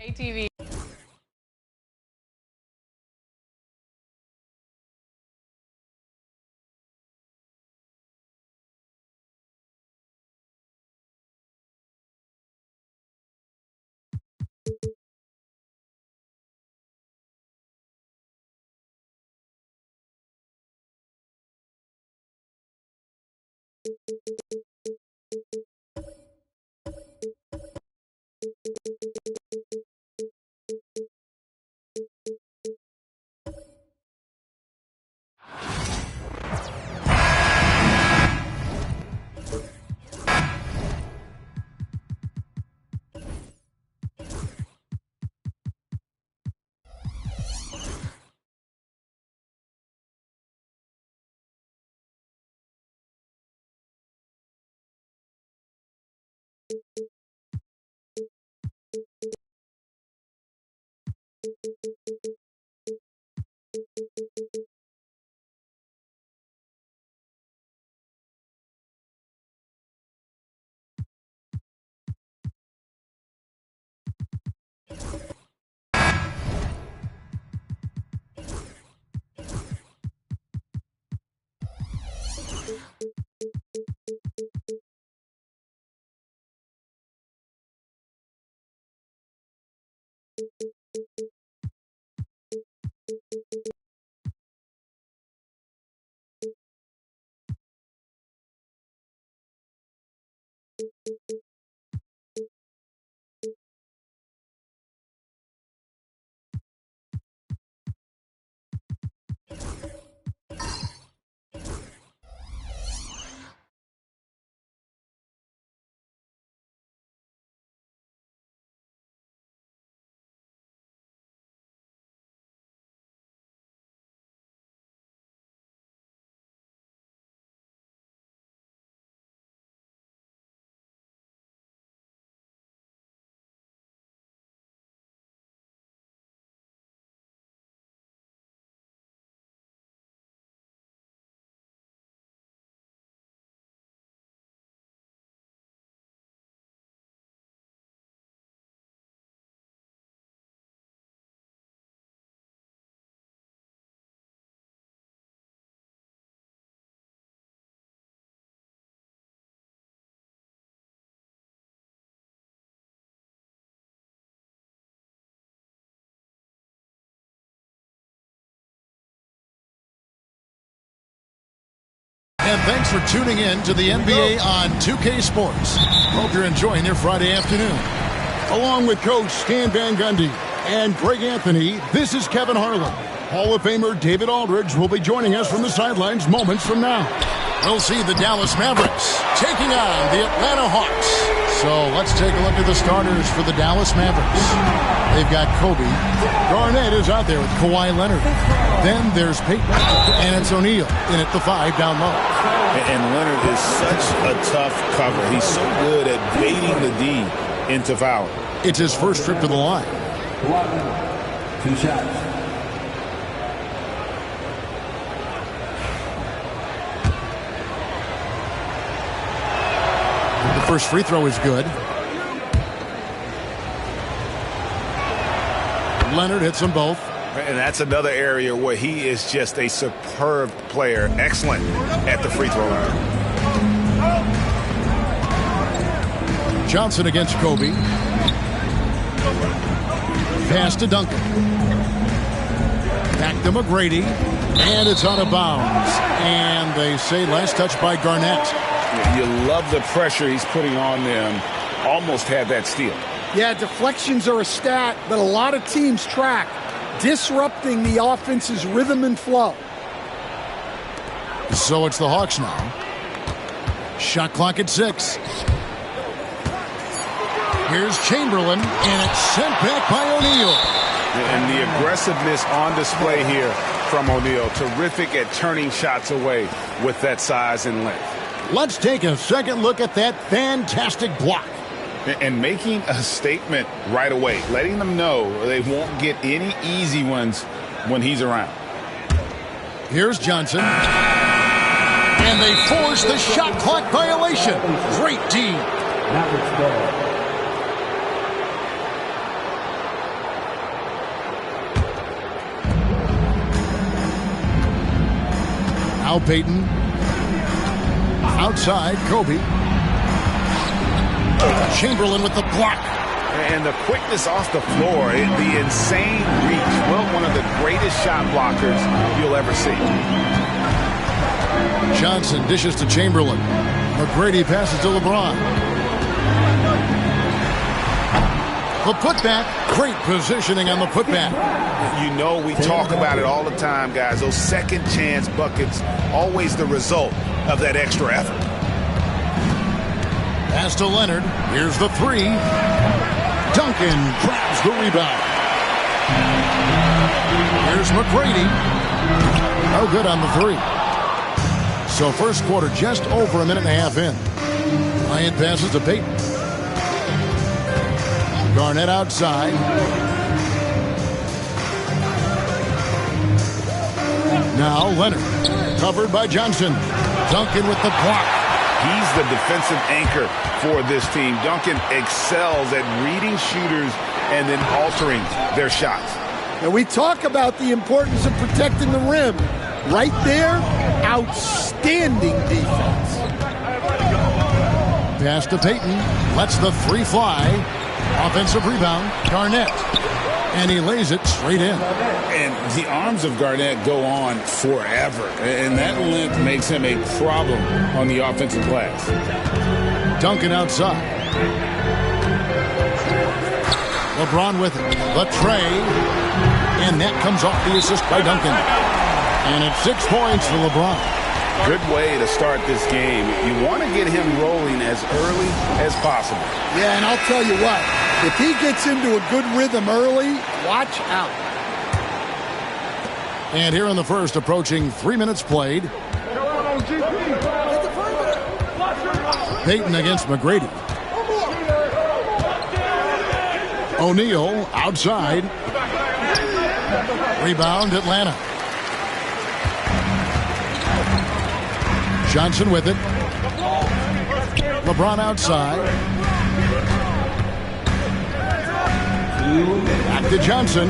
ATV. And thanks for tuning in to the NBA on 2K Sports. Hope you're enjoying your Friday afternoon. Along with Coach Stan Van Gundy and Greg Anthony, this is Kevin Harlan. Hall of Famer David Aldridge will be joining us from the sidelines moments from now. We'll see the Dallas Mavericks taking on the Atlanta Hawks. So let's take a look at the starters for the Dallas Mavericks. They've got Kobe. Garnett is out there with Kawhi Leonard. Then there's Peyton. And it's O'Neal in at the 5 down low. And Leonard is such a tough cover. He's so good at baiting the D into fouling. It's his first trip to the line. 2 shots. The first free throw is good. Leonard hits them both. And that's another area where he is just a superb player. Excellent at the free throw line. Johnson against Kobe. Pass to Duncan. Back to McGrady. And it's out of bounds. And they say last touch by Garnett. You love the pressure he's putting on them. Almost had that steal. Yeah, deflections are a stat that a lot of teams track, disrupting the offense's rhythm and flow. So it's the Hawks now. Shot clock at 6. Here's Chamberlain, and it's sent back by O'Neal. And the aggressiveness on display here from O'Neal. Terrific at turning shots away with that size and length. Let's take a second look at that fantastic block. And making a statement right away, letting them know they won't get any easy ones when he's around. Here's Johnson. And they force the shot clock violation. Great D. Now Payton. Outside, Kobe. Chamberlain with the block. And the quickness off the floor, the insane reach. Well, one of the greatest shot blockers you'll ever see. Johnson dishes to Chamberlain. McGrady passes to LeBron. The putback. Great positioning on the putback. You know we talk about it all the time, guys. Those second chance buckets, always the result of that extra effort. Pass to Leonard. Here's the three. Duncan grabs the rebound. Here's McGrady. No good on the three. So first quarter just over a minute and a half in. Bryant passes to Payton. Garnett outside. Now Leonard. Covered by Johnson. Duncan with the block. He's the defensive anchor for this team. Duncan excels at reading shooters and then altering their shots. And we talk about the importance of protecting the rim. Right there, outstanding defense. Pass to Payton. Lets the three fly. Offensive rebound. Garnett. And he lays it straight in. And the arms of Garnett go on forever. And that length makes him a problem on the offensive glass. Duncan outside. LeBron with the tray. And that comes off the assist by Duncan. And it's 6 points for LeBron. Good way to start this game. You want to get him rolling as early as possible. Yeah, and I'll tell you what. If he gets into a good rhythm early, watch out. And here in the first, approaching 3 minutes played. Payton against McGrady. O'Neal outside. Rebound, Atlanta. Johnson with it. LeBron outside. Back to Johnson.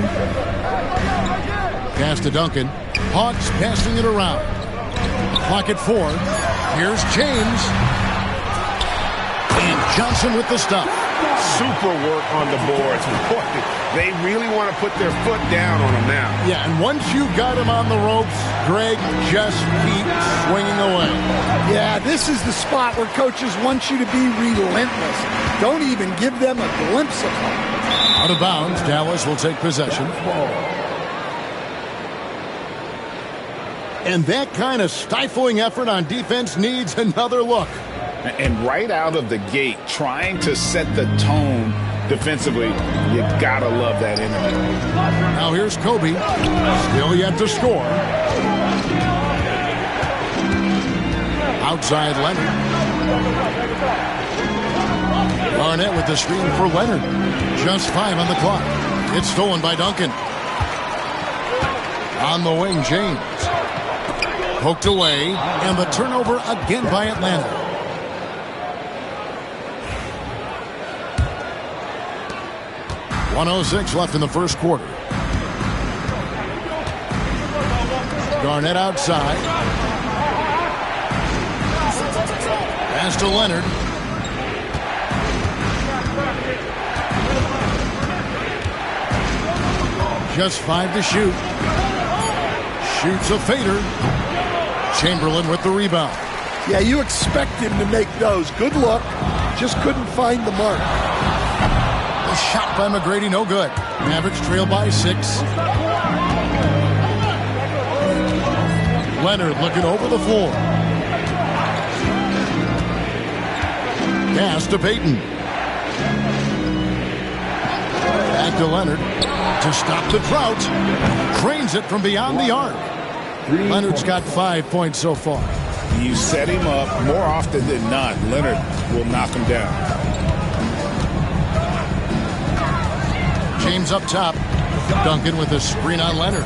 Pass to Duncan. Hawks passing it around. Clock at 4. Here's James. And Johnson with the stop. Super work on the boards. Boy, they really want to put their foot down on him now. Yeah, and once you got him on the ropes, Greg, just keep swinging away. Yeah, this is the spot where coaches want you to be relentless. Don't even give them a glimpse of it. Out of bounds, Dallas will take possession. And that kind of stifling effort on defense needs another look. And right out of the gate, trying to set the tone defensively, you gotta love that energy. Now here's Kobe, still yet to score. Outside Leonard. Garnett with the screen for Leonard. Just 5 on the clock. It's stolen by Duncan. On the wing, James. Poked away, and the turnover again by Atlanta. .106 left in the first quarter. Garnett outside. Pass to Leonard. Just 5 to shoot. Shoots a fader. Chamberlain with the rebound. Yeah, you expect him to make those. Good look. Just couldn't find the mark. The shot by McGrady, no good. Mavericks trail by 6. Leonard looking over the floor. Pass to Payton. Back to Leonard to stop the drought. Cranes it from beyond the arc. Leonard's got 5 points so far. You set him up more often than not. Leonard will knock him down. James up top. Duncan with a screen on Leonard.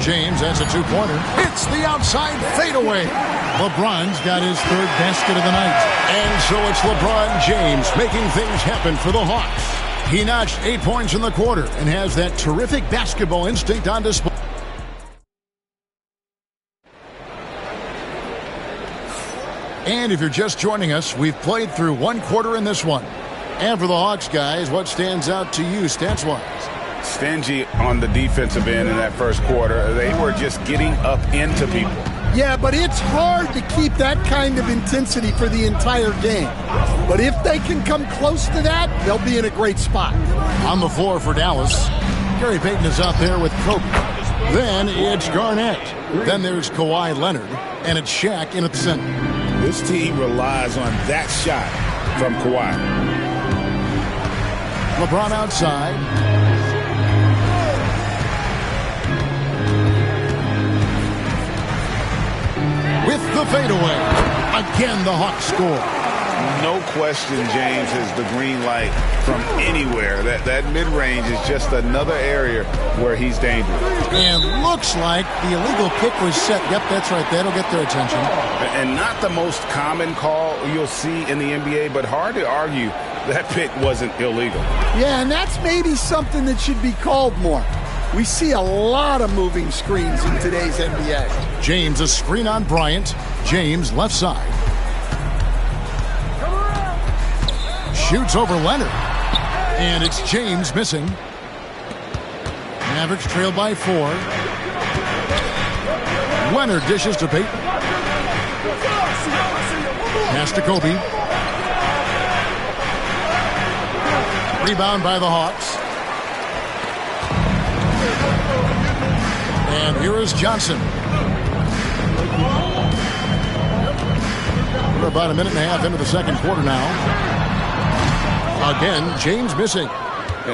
James has a 2-pointer. It's the outside fadeaway. LeBron's got his 3rd basket of the night. And so it's LeBron James making things happen for the Hawks. He notched 8 points in the quarter and has that terrific basketball instinct on display. And if you're just joining us, we've played through one quarter in this one. And for the Hawks, guys, what stands out to you stats-wise? Stingy on the defensive end in that first quarter. They were just getting up into people. Yeah, but it's hard to keep that kind of intensity for the entire game. But if they can come close to that, they'll be in a great spot. On the floor for Dallas, Gary Payton is out there with Kobe. Then it's Garnett. Then there's Kawhi Leonard. And it's Shaq in at the center. This team relies on that shot from Kawhi. LeBron outside. With the fadeaway. Again, the Hawks score. No question, James has the green light from anywhere. That mid-range is just another area where he's dangerous. And looks like the illegal kick was set. Yep, that's right. That'll get their attention. And not the most common call you'll see in the NBA, but hard to argue that pick wasn't illegal. Yeah, and that's maybe something that should be called more. We see a lot of moving screens in today's NBA. James, a screen on Bryant. James, left side. Shoots over Leonard. And it's James missing. Mavericks trail by 4. Leonard dishes to Payton. Pass to Kobe. Rebound by the Hawks. And here is Johnson. We're about a minute and a half into the second quarter now. Again, James missing.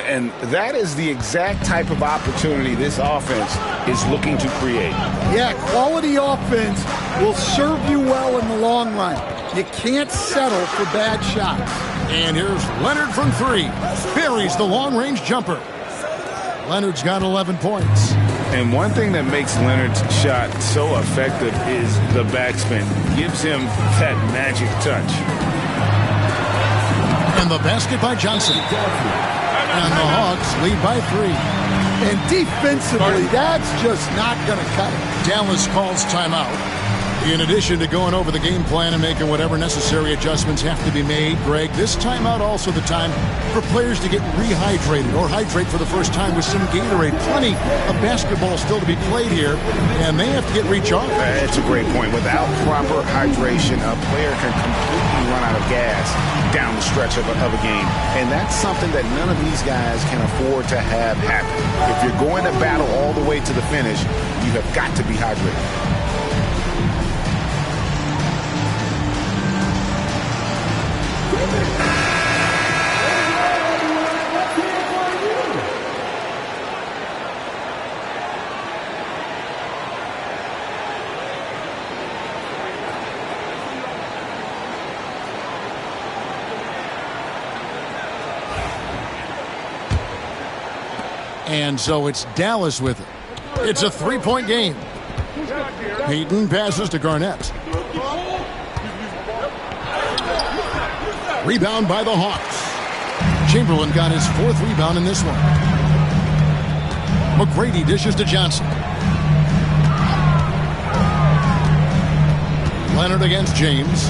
And that is the exact type of opportunity this offense is looking to create. Yeah, quality offense will serve you well in the long run. You can't settle for bad shots. And here's Leonard from 3. Buries the long-range jumper. Leonard's got 11 points. And one thing that makes Leonard's shot so effective is the backspin. Gives him that magic touch. And the basket by Johnson. And the Hawks lead by 3. And defensively, that's just not going to cut it. Dallas calls timeout. In addition to going over the game plan and making whatever necessary adjustments have to be made, Greg, this timeout also the time for players to get rehydrated or hydrate for the first time with some Gatorade. Plenty of basketball still to be played here, and they have to get recharged. That's a great point. Without proper hydration, a player can completely run out of gas down the stretch of a game. And that's something that none of these guys can afford to have happen. If you're going to battle all the way to the finish, you have got to be hydrated. And so it's Dallas with it. It's a 3-point game. Payton passes to Garnett. Rebound by the Hawks. Chamberlain got his 4th rebound in this one. McGrady dishes to Johnson. Leonard against James.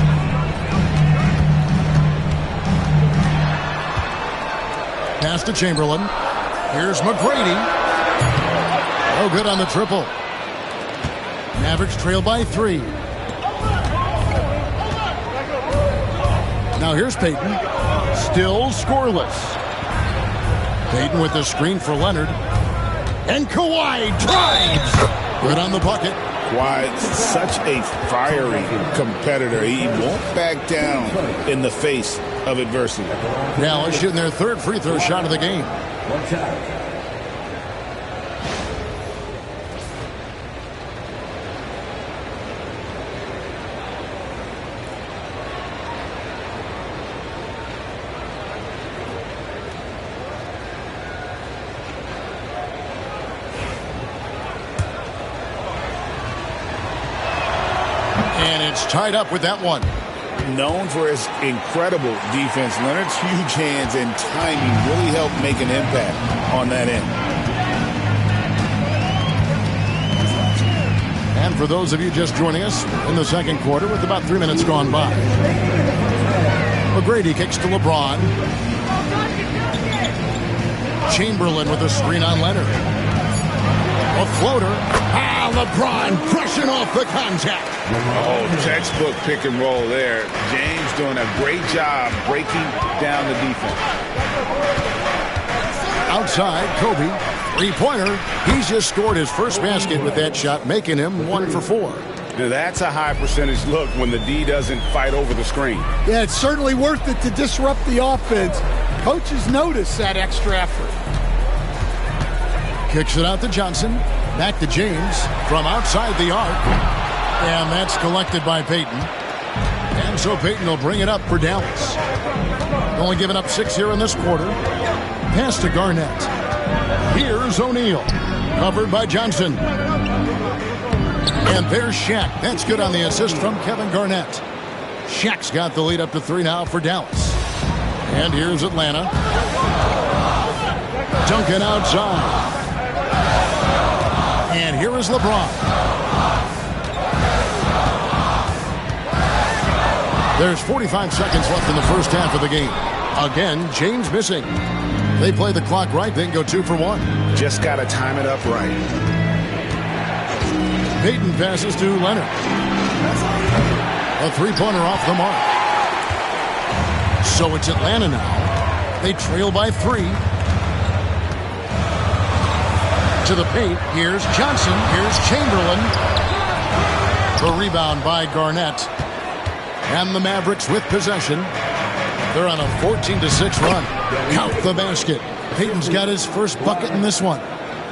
Pass to Chamberlain. Here's McGrady. Oh, good on the triple. Mavericks trail by 3. Now here's Payton. Still scoreless. Payton with the screen for Leonard. And Kawhi drives. Good on the bucket. Kawhi, such a fiery competitor. He won't back down in the face of adversity. Dallas shooting their 3rd free throw shot of the game. One shot. And it's tied up with that one. Known for his incredible defense, Leonard's huge hands and timing really helped make an impact on that end. And for those of you just joining us in the second quarter with about 3 minutes gone by. McGrady kicks to LeBron. Chamberlain with a screen on Leonard. A floater. LeBron brushing off the contact. Oh, textbook pick and roll there. James doing a great job breaking down the defense. Outside, Kobe. Three-pointer. He's just scored his first basket with that shot, making him 1 for 4. Now that's a high percentage look when the D doesn't fight over the screen. Yeah, it's certainly worth it to disrupt the offense. Coaches notice that extra effort. Kicks it out to Johnson. Back to James from outside the arc. And that's collected by Payton. And so Payton will bring it up for Dallas. Only giving up 6 here in this quarter. Pass to Garnett. Here's O'Neal. Covered by Johnson. And there's Shaq. That's good on the assist from Kevin Garnett. Shaq's got the lead up to 3 now for Dallas. And here's Atlanta. Duncan outside. And here is LeBron. There's 45 seconds left in the first half of the game. Again, James missing. They play the clock right, then go 2 for 1. Just got to time it up right. Payton passes to Leonard. A three-pointer off the mark. So it's Atlanta now. They trail by 3. To the paint. Here's Johnson. Here's Chamberlain. The rebound by Garnett. And the Mavericks with possession. They're on a 14-6 run. Count the basket. Payton's got his first bucket in this one.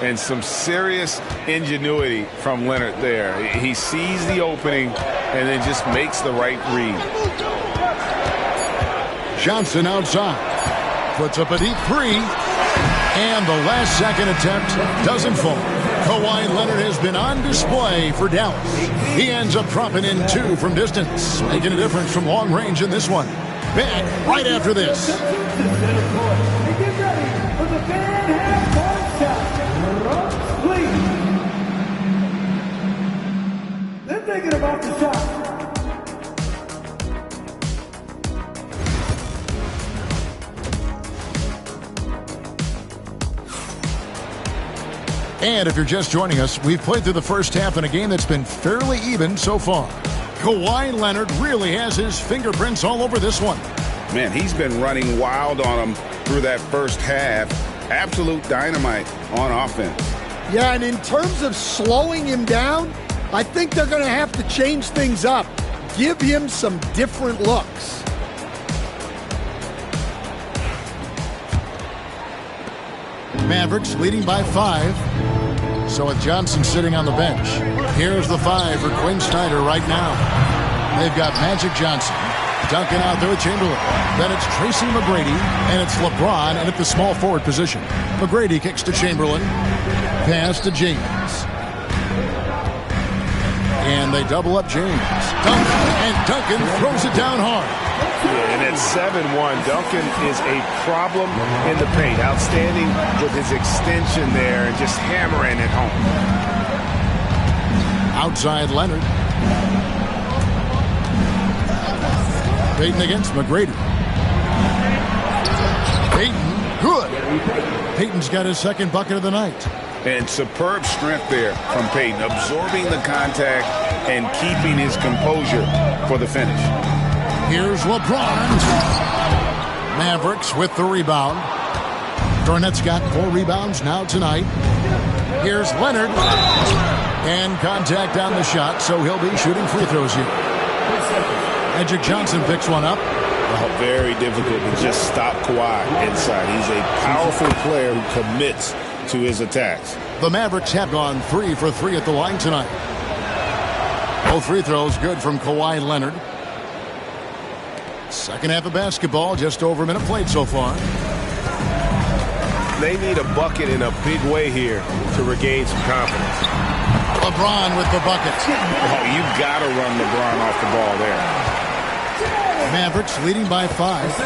And some serious ingenuity from Leonard there. He sees the opening and then just makes the right read. Johnson outside. Puts up a deep 3. And the last second attempt doesn't fall. Kawhi Leonard has been on display for Dallas. He ends up dropping in 2 from distance, making a difference from long range in this one. Back right after this. Get ready for the fan half-court shot. Please. They're thinking about the shot. And if you're just joining us, we've played through the first half in a game that's been fairly even so far. Kawhi Leonard really has his fingerprints all over this one. Man, he's been running wild on him through that first half. Absolute dynamite on offense. Yeah, and in terms of slowing him down, I think they're going to have to change things up. Give him some different looks. Mavericks leading by 5. So with Johnson sitting on the bench, here's the 5 for Quinn Snyder right now. They've got Magic Johnson. Duncan out there with Chamberlain. Then it's Tracy McGrady, and it's LeBron, and at the small forward position. McGrady kicks to Chamberlain. Pass to James. And they double up James. Duncan throws it down hard. Yeah, and at 7-1, Duncan is a problem in the paint. Outstanding with his extension there and just hammering it home. Outside Leonard. Payton against McGrady. Payton, good. Payton's got his second bucket of the night. And superb strength there from Payton, absorbing the contact and keeping his composure for the finish. Here's LeBron. Mavericks with the rebound. Garnett's got 4 rebounds now tonight. Here's Leonard. And contact on the shot, so he'll be shooting free throws here. Magic Johnson picks one up. Oh, very difficult to just stop Kawhi inside. He's a powerful player who commits to his attacks. The Mavericks have gone 3 for 3 at the line tonight. Both free throws good from Kawhi Leonard. Second half of basketball, just over a minute played so far. They need a bucket in a big way here to regain some confidence. LeBron with the bucket. Oh, you got to run LeBron off the ball there. Mavericks leading by 5.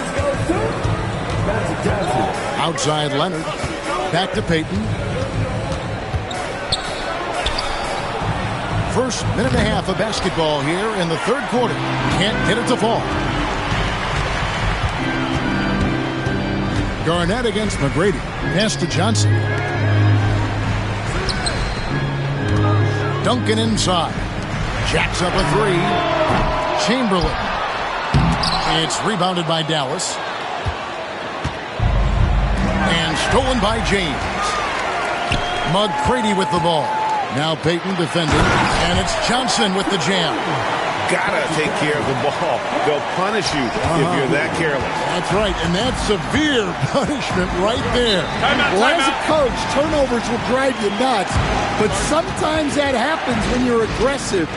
Outside Leonard. Back to Payton. First minute and a half of basketball here in the third quarter. Can't get it to fall. Garnett against McGrady. Pass to Johnson. Duncan inside. Jacks up a three. Chamberlain. It's rebounded by Dallas. And stolen by James. McGrady with the ball. Now Payton defending. And it's Johnson with the jam. Gotta take care of the ball. They'll punish you if you're that careless. That's right, and that's severe punishment right there. Well, as a coach, turnovers will drive you nuts, but sometimes that happens when you're aggressive.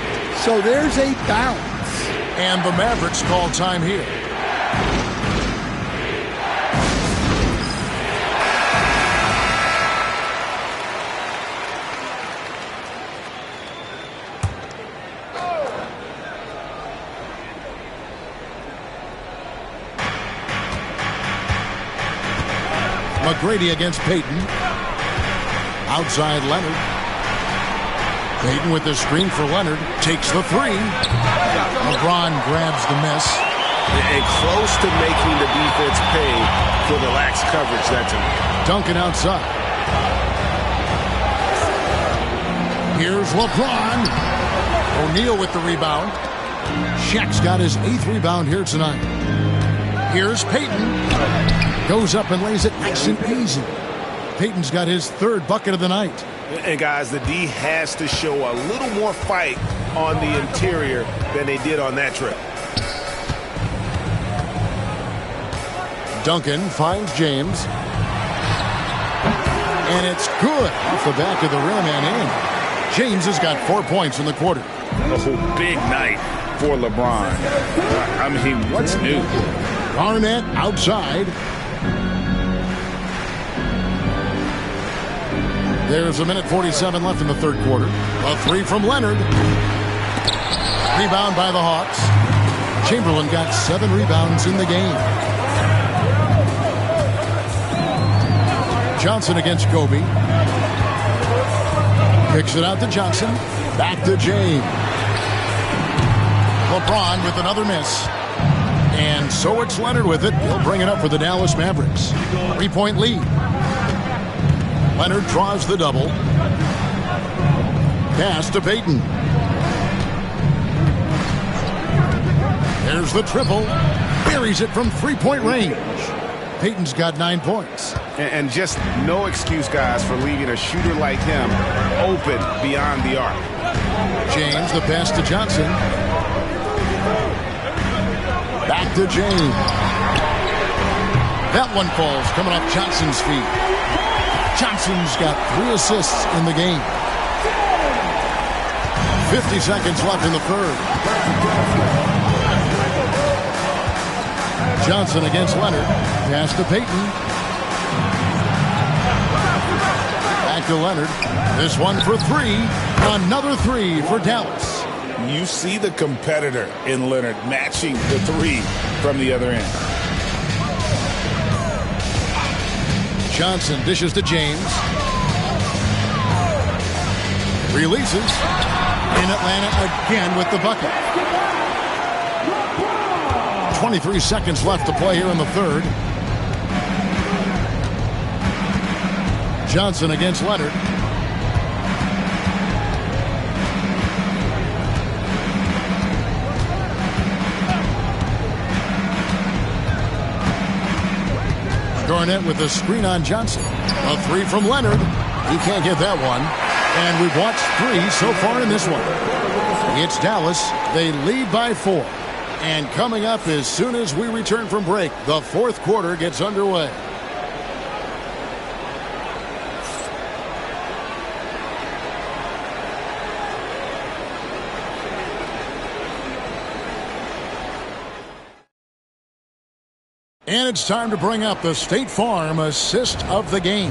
So there's a balance. And the Mavericks call time here. McGrady against Payton. Outside Leonard. Payton with the screen for Leonard. Takes the three. LeBron grabs the miss. And close to making the defense pay for the lax coverage that time. Duncan outside. Here's LeBron. O'Neal with the rebound. Shaq's got his 8th rebound here tonight. Here's Payton. Goes up and lays it nice and easy. Payton's got his 3rd bucket of the night. And guys, the D has to show a little more fight on the interior than they did on that trip. Duncan finds James. And it's good off the back of the rim and in. James has got 4 points in the quarter. Oh, big night for LeBron. I mean, what's new? Garnett outside. There's a minute 47 left in the third quarter. A three from Leonard. Rebound by the Hawks. Chamberlain got 7 rebounds in the game. Johnson against Kobe. Kicks it out to Johnson. Back to James. LeBron with another miss. And so it's Leonard with it. He'll bring it up for the Dallas Mavericks. 3-point lead. Leonard draws the double. Pass to Payton. There's the triple. Buries it from 3-point range. Payton's got 9 points. And just no excuse, guys, for leaving a shooter like him open beyond the arc. James, the pass to Johnson. Back to James. That one falls, coming off Johnson's feet. Johnson's got 3 assists in the game. 50 seconds left in the third. Johnson against Leonard. Pass to Payton. Back to Leonard. This one for 3. Another 3 for Dallas. You see the competitor in Leonard matching the 3 from the other end. Johnson dishes to James. Releases. In Atlanta again with the bucket. 23 seconds left to play here in the third. Johnson against Leonard. Garnett with the screen on Johnson. A 3 from Leonard. He can't get that one. And we've watched 3 so far in this one. It's Dallas. They lead by 4. And coming up as soon as we return from break, the fourth quarter gets underway. And it's time to bring up the State Farm assist of the game.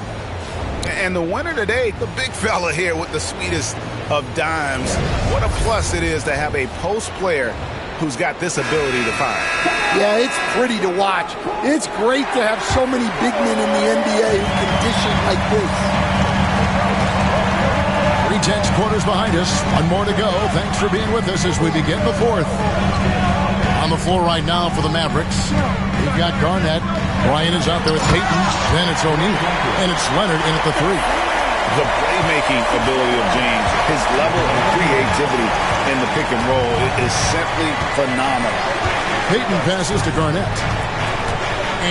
And the winner today, the big fella here with the sweetest of dimes. What a plus it is to have a post player who's got this ability to find. Yeah, it's pretty to watch. It's great to have so many big men in the NBA who can dish it like this. intense quarters behind us. One more to go. Thanks for being with us as we begin the fourth. On the floor right now for the Mavericks, we've got Garnett. Bryant is out there with Payton. Then it's O'Neal. And it's Leonard in at the three. The playmaking ability of James, his level of creativity in the pick and roll is simply phenomenal. Payton passes to Garnett.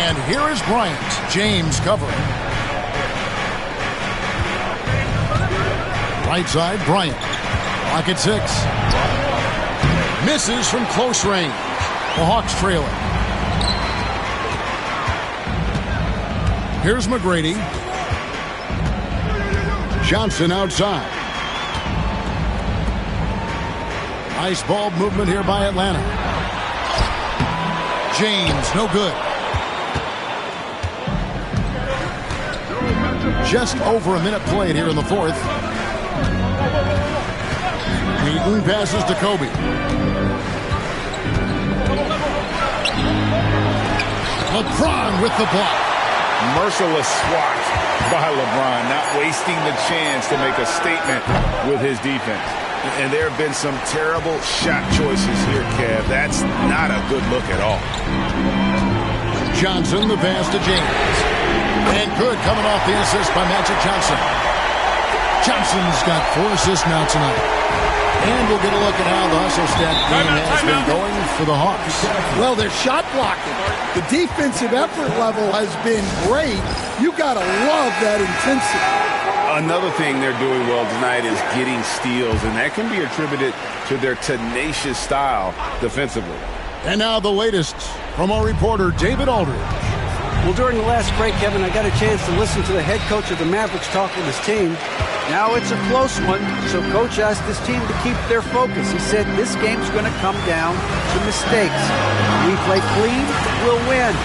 And here is Bryant. James covering. Right side, Bryant. Clock at 6. Misses from close range. The Hawks trailing. Here's McGrady. Johnson outside. Nice ball movement here by Atlanta. James, no good. Just over a minute played here in the fourth. Wheaton passes to Kobe. LeBron with the block. Merciless swat by LeBron, not wasting the chance to make a statement with his defense. And there have been some terrible shot choices here, Kev. That's not a good look at all. Johnson, the pass to James. And good, coming off the assist by Magic Johnson. Johnson's got 4 assists now tonight. And we'll get a look at how the hustle stat game has been going for the Hawks. Well, they're shot blocking. The defensive effort level has been great. You got to love that intensity. Another thing they're doing well tonight is getting steals, and that can be attributed to their tenacious style defensively. And now the latest from our reporter, David Aldridge. Well, during the last break, Kevin, I got a chance to listen to the head coach of the Mavericks talk with his team. Now it's a close one, so Coach asked his team to keep their focus. He said this game's going to come down to mistakes. If we play clean, we'll win.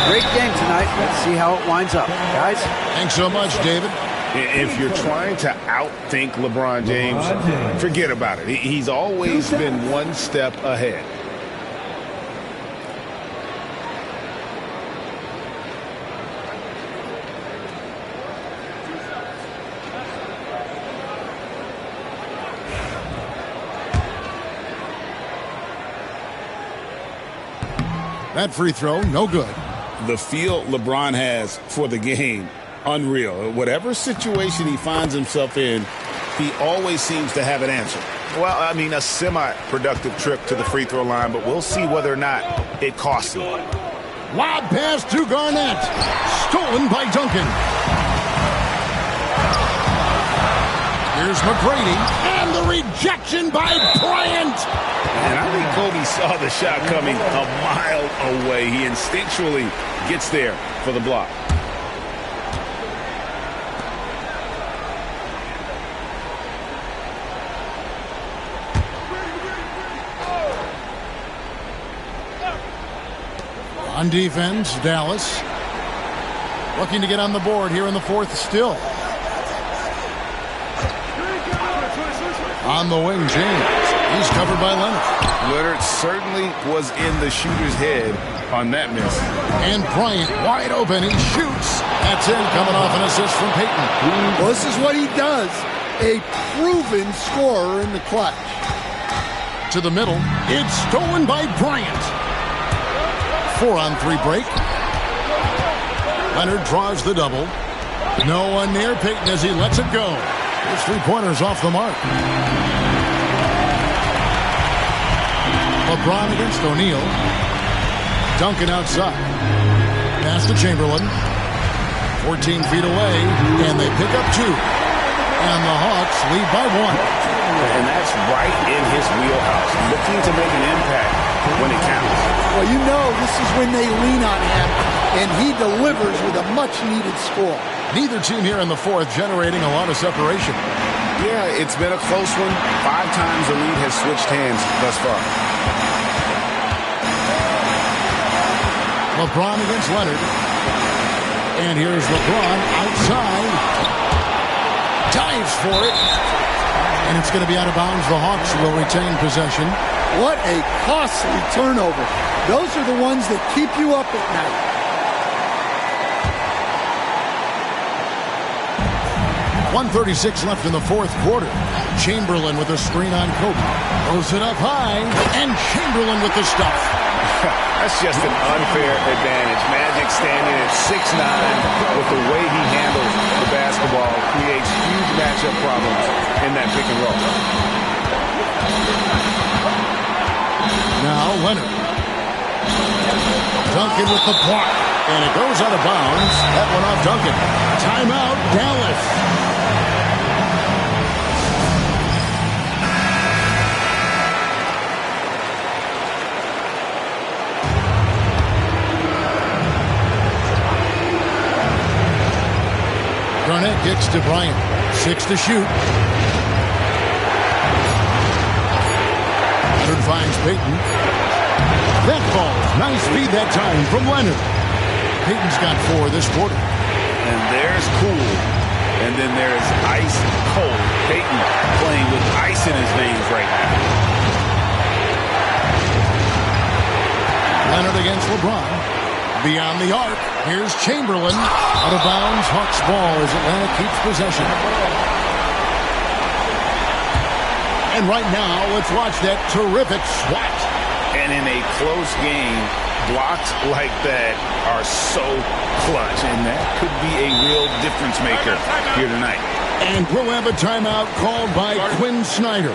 Great game tonight. Let's see how it winds up. Guys? Thanks so much, David. If you're trying to outthink LeBron James, forget about it. He's always been one step ahead. That free throw, no good. The feel LeBron has for the game, unreal. Whatever situation he finds himself in, he always seems to have an answer. Well, I mean, a semi-productive trip to the free throw line, but we'll see whether or not it costs him. Lob pass to Garnett. Stolen by Duncan. Here's McGrady. And the rejection by Bryant. And I think Kobe saw the shot coming a mile away. He instinctually gets there for the block. On defense, Dallas looking to get on the board here in the fourth still. On the wing, James. He's covered by Leonard. Leonard certainly was in the shooter's head on that miss. And Bryant wide open. He shoots. That's in, coming off an assist from Payton. Well, this is what he does. A proven scorer in the clutch. To the middle. It's stolen by Bryant. 4-on-3 break. Leonard draws the double. No one near Payton as he lets it go. His 3-pointers off the mark. LeBron against O'Neal. Duncan outside. Pass to Chamberlain. 14 feet away, and they pick up 2. And the Hawks lead by 1. And that's right in his wheelhouse. Looking to make an impact when it counts. Well, you know this is when they lean on him, and he delivers with a much-needed score. Neither team here in the fourth generating a lot of separation. Yeah, it's been a close one. 5 times the lead has switched hands thus far. LeBron against Leonard. And here's LeBron outside. Dives for it. And it's going to be out of bounds. The Hawks will retain possession. What a costly turnover. Those are the ones that keep you up at night. 1:36 left in the fourth quarter. Chamberlain with a screen on Kobe. Throws it up high, and Chamberlain with the stuff. That's just an unfair advantage. Magic standing at 6'9", with the way he handles the basketball, creates huge matchup problems in that pick and roll. Now Leonard. Duncan with the block. And it goes out of bounds. That one off Duncan. Timeout, Dallas. Garnett gets to Bryant. 6 to shoot. Leonard finds Payton. That ball. Nice feed that time from Leonard. Payton's got 4 this quarter. And there's cool. And then there's ice cold. Payton playing with ice in his veins right now. Leonard against LeBron. Beyond the arc. Here's Chamberlain. Out of bounds. Hawks ball as Atlanta keeps possession. And right now, let's watch that terrific swat. And in a close game, blocks like that are so clutch, and that could be a real difference maker here tonight. And we'll have a timeout called by Quinn Snyder.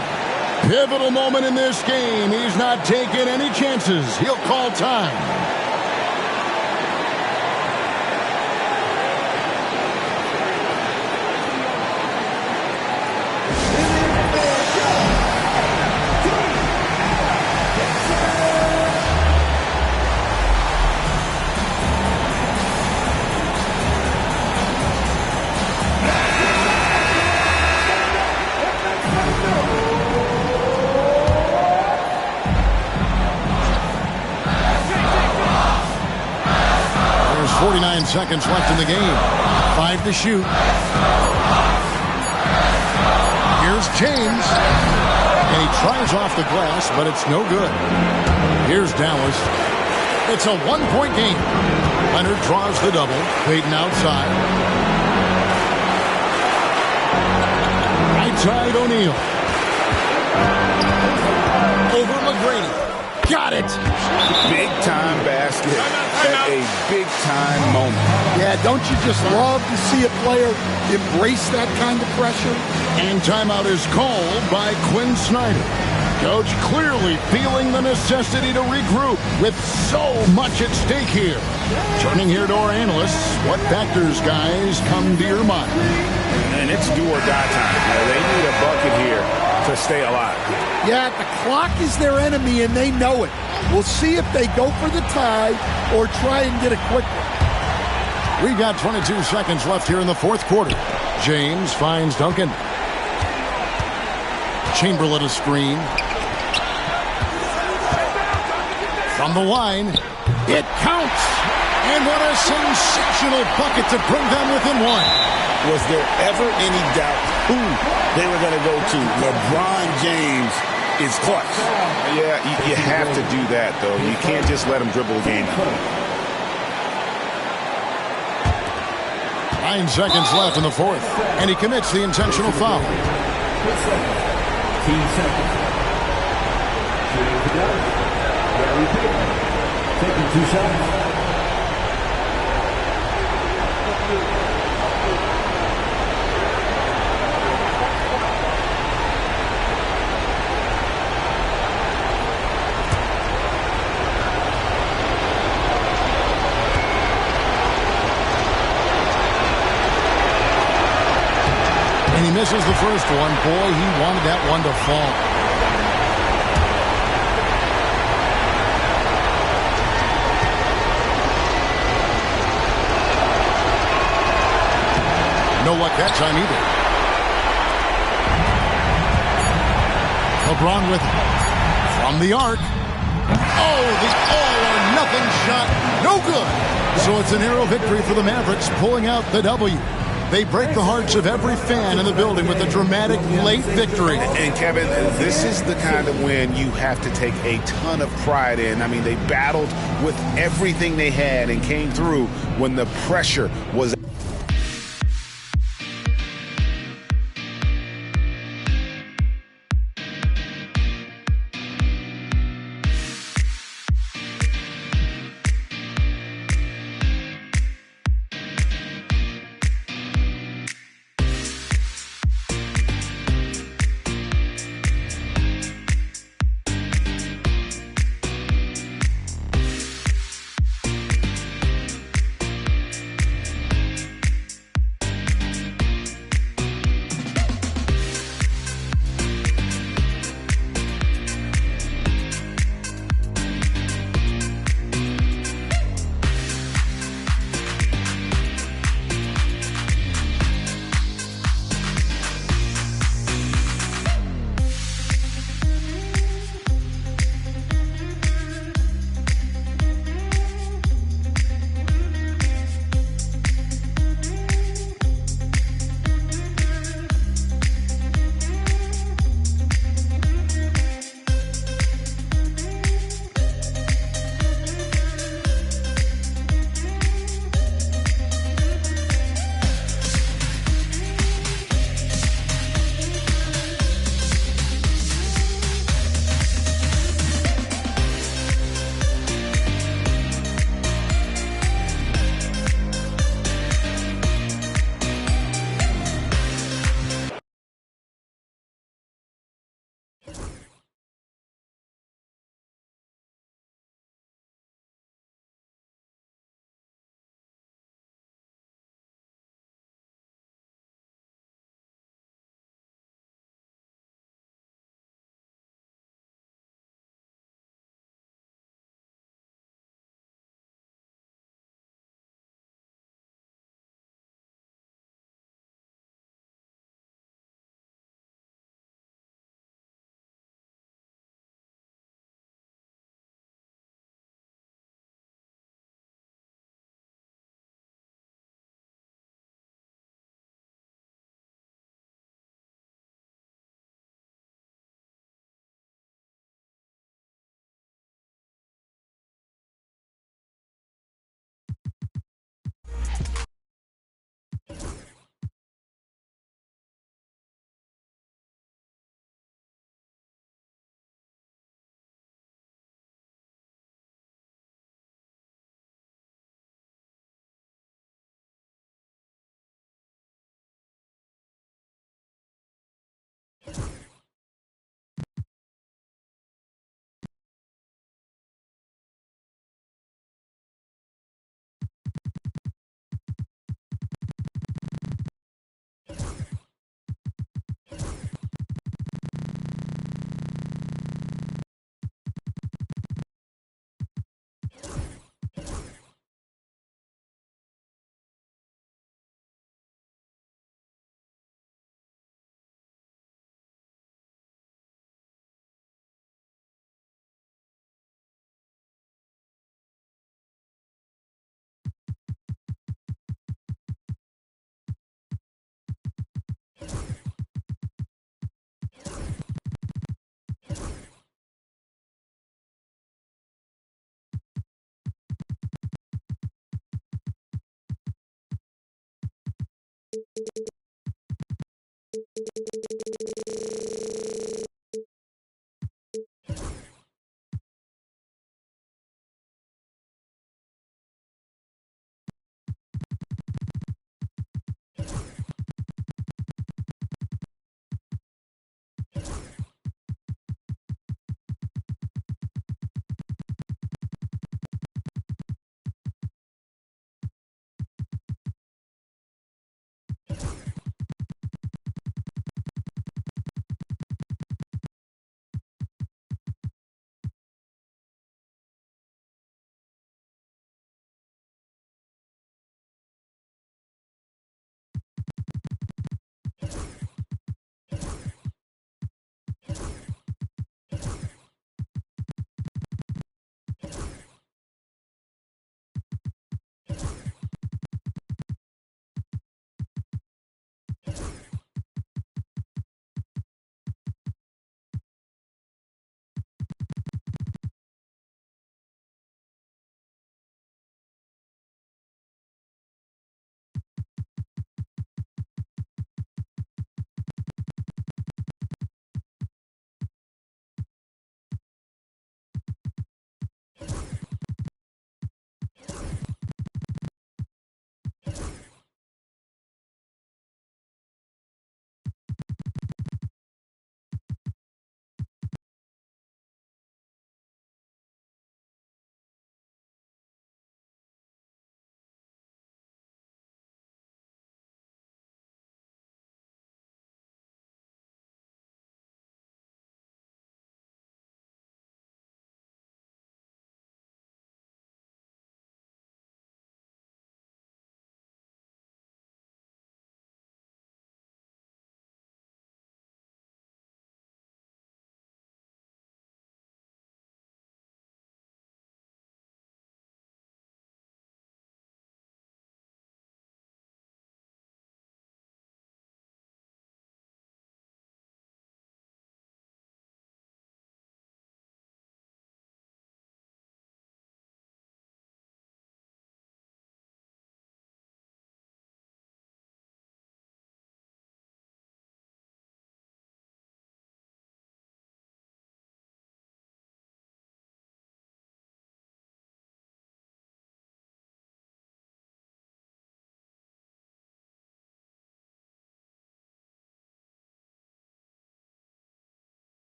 Pivotal moment in this game. He's not taking any chances. He'll call time. There's 49 seconds left in the game. 5 to shoot. Here's James. And he tries off the glass, but it's no good. Here's Dallas. It's a one-point game. Leonard draws the double. Payton outside. Right side O'Neal. Over McGrady. Got it. Big-time basket at a big-time moment. Yeah, don't you just love to see a player embrace that kind of pressure? And timeout is called by Quinn Snyder. Coach clearly feeling the necessity to regroup with so much at stake here. Turning here to our analysts, what factors, guys, come to your mind? And it's do or die time. They need a bucket here to stay alive. Yeah, the clock is their enemy, and they know it. We'll see if they go for the tie or try and get a quick one. We've got 22 seconds left here in the fourth quarter. James finds Duncan. Chamberlain a screen. From the line, it counts. And what a sensational bucket to bring them within one. Was there ever any doubt who they were going to go to? LeBron James is clutch. Yeah, you have to do that, though. You can't just let him dribble a game. 9 seconds left in the fourth, and he commits the intentional foul. 10 seconds. Taking 2 shots. And he misses the first one. Boy, he wanted that one to fall. No luck that time either. LeBron with it. From the arc. Oh, the all-or-nothing shot. No good. So it's a narrow victory for the Mavericks, pulling out the W. They break the hearts of every fan in the building with a dramatic late victory. And Kevin, this is the kind of win you have to take a ton of pride in. I mean, they battled with everything they had and came through when the pressure was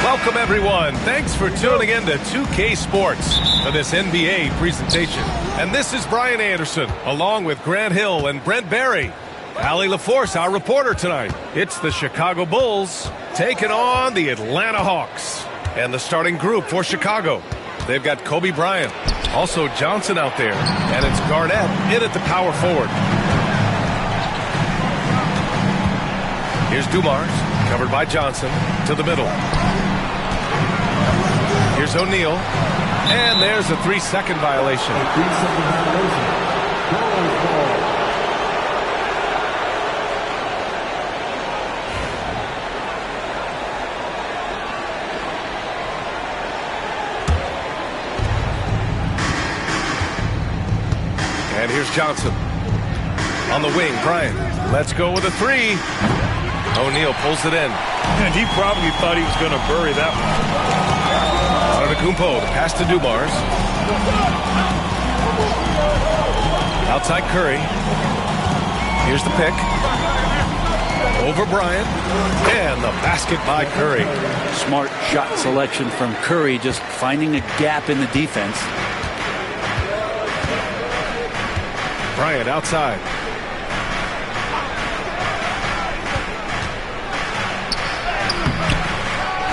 Welcome, everyone. Thanks for tuning in to 2K Sports for this NBA presentation. And this is Brian Anderson, along with Grant Hill and Brent Barry. Allie LaForce, our reporter tonight. It's the Chicago Bulls taking on the Atlanta Hawks. And the starting group for Chicago. They've got Kobe Bryant, also Johnson out there, and it's Garnett in at the power forward. Here's Dumars, covered by Johnson, to the middle. Here's O'Neal, and there's a 3-second violation. A 3-second violation. Ball. And here's Johnson. On the wing, Bryant. Let's go with a 3. O'Neal pulls it in. And he probably thought he was going to bury that one. Antetokounmpo, the pass to Dumars. Outside Curry. Here's the pick. Over Bryant. And the basket by Curry. Smart shot selection from Curry, just finding a gap in the defense. Bryant outside.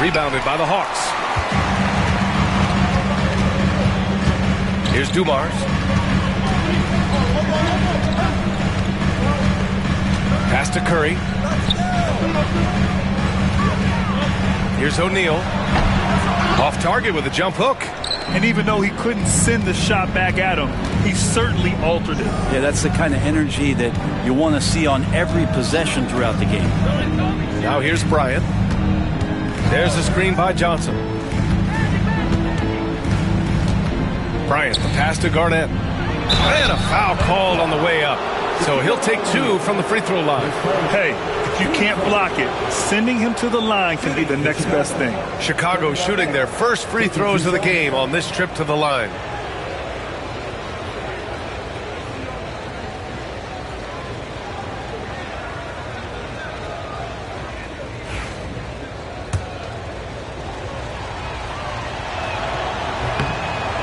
Rebounded by the Hawks. Here's Dumars. Pass to Curry. Here's O'Neal. Off target with a jump hook. And even though he couldn't send the shot back at him, he certainly altered it. Yeah, that's the kind of energy that you want to see on every possession throughout the game. Now here's Bryant. There's a screen by Johnson. Bryant, the pass to Garnett. And a foul called on the way up. So he'll take 2 from the free throw line. Hey, if you can't block it, sending him to the line can be the next best thing. Chicago shooting their first free throws of the game on this trip to the line.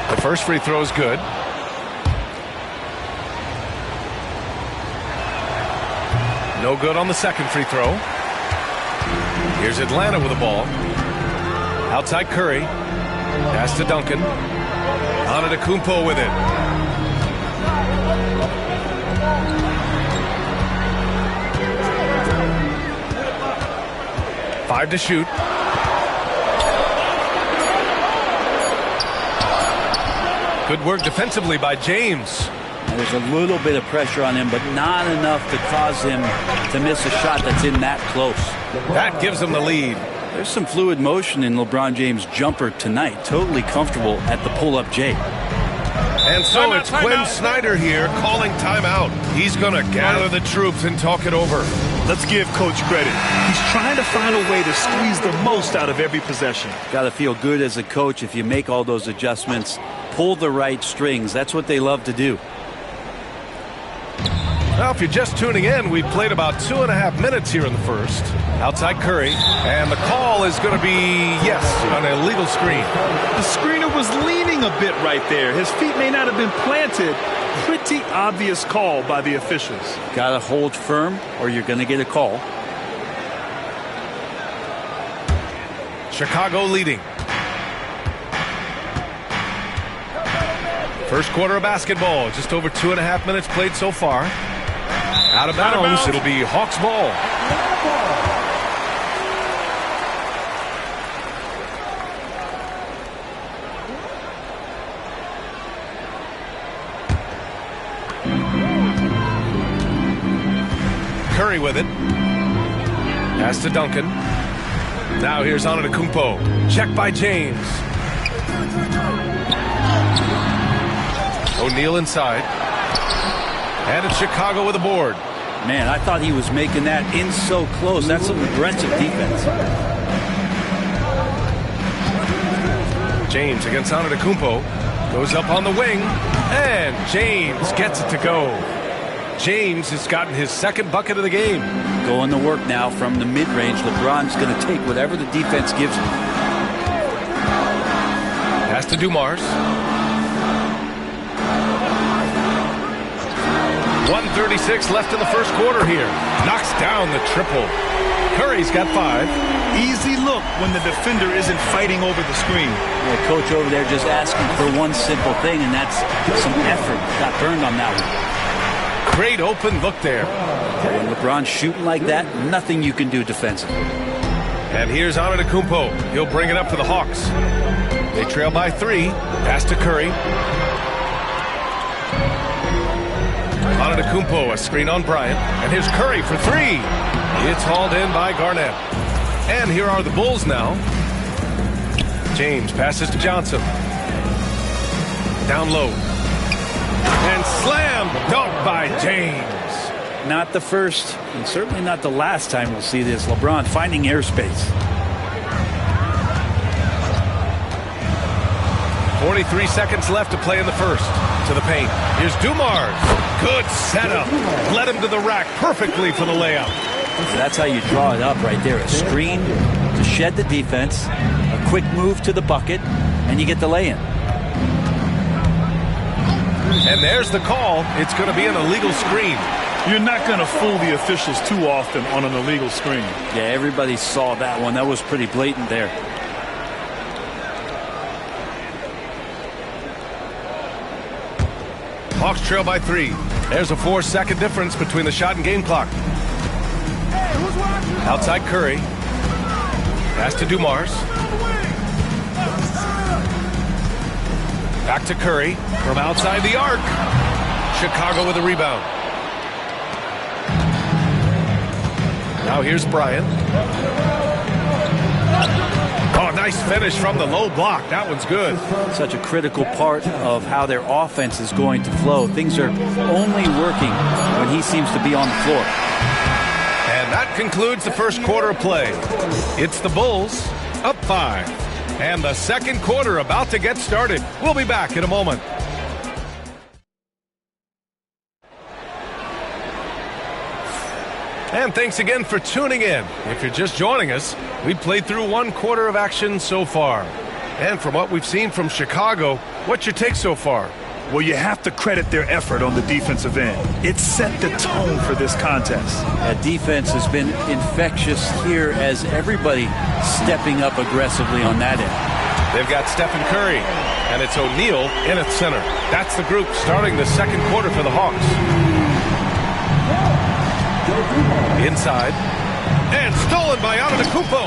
The first free throw is good. No good on the second free throw. Here's Atlanta with the ball. Outside Curry. Pass to Duncan. Antetokounmpo with it. Five to shoot. Good work defensively by James. There's a little bit of pressure on him, but not enough to cause him to miss a shot that's in that close. That gives him the lead. There's some fluid motion in LeBron James' jumper tonight. Totally comfortable at the pull-up J. And so it's Quinn Snyder here calling timeout. He's going to gather the troops and talk it over. Let's give Coach credit. He's trying to find a way to squeeze the most out of every possession. Got to feel good as a coach if you make all those adjustments, pull the right strings. That's what they love to do. Well, if you're just tuning in, we've played about 2.5 minutes here in the first. Outside Curry, and the call is going to be, yes, an illegal screen. The screener was leaning a bit right there. His feet may not have been planted. Pretty obvious call by the officials. Got to hold firm or you're going to get a call. Chicago leading. First quarter of basketball, just over 2.5 minutes played so far. Out of bounds, it'll be Hawks ball. Curry with it. Pass to Duncan. Now here's Antetokounmpo. Check by James. O'Neal inside. And it's Chicago with a board. Man, I thought he was making that in so close. That's some aggressive defense. James against Antetokounmpo. Goes up on the wing. And James gets it to go. James has gotten his second bucket of the game. Going to work now from the mid-range. LeBron's going to take whatever the defense gives him. Pass to Dumars. 1:36 left in the first quarter here. Knocks down the triple. Curry's got 5. Easy look when the defender isn't fighting over the screen. The coach over there just asking for one simple thing, and that's some effort. Got burned on that one. Great open look there. When LeBron's shooting like that, nothing you can do defensively. And here's Antetokounmpo. He'll bring it up for the Hawks. They trail by 3. Pass to Curry. Antetokounmpo, a screen on Bryant. And here's Curry for 3. It's hauled in by Garnett. And here are the Bulls now. James passes to Johnson. Down low. And slam dunked by James. Not the first, and certainly not the last time we'll see this. LeBron finding airspace. 43 seconds left to play in the first. To the paint. Here's Dumars. Good setup. Led him to the rack perfectly for the layup. So that's how you draw it up right there. A screen to shed the defense, a quick move to the bucket, and you get the lay-in. And there's the call. It's going to be an illegal screen. You're not going to fool the officials too often on an illegal screen. Yeah, everybody saw that one. That was pretty blatant there. Hawks trail by 3. There's a 4-second difference between the shot and game clock. Outside Curry. Pass to Dumars. Back to Curry from outside the arc. Chicago with a rebound. Now here's Bryant. Oh, nice finish from the low block. That one's good. Such a critical part of how their offense is going to flow. Things are only working when he seems to be on the floor. And that concludes the first quarter of play. It's the Bulls up 5. And the second quarter about to get started. We'll be back in a moment. And thanks again for tuning in. If you're just joining us, we've played through one quarter of action so far. And from what we've seen from Chicago, what's your take so far? Well, you have to credit their effort on the defensive end. It set the tone for this contest. That defense has been infectious here as everybody stepping up aggressively on that end. They've got Stephen Curry, and it's O'Neal in at center. That's the group starting the second quarter for the Hawks. Inside. And stolen by Antetokounmpo.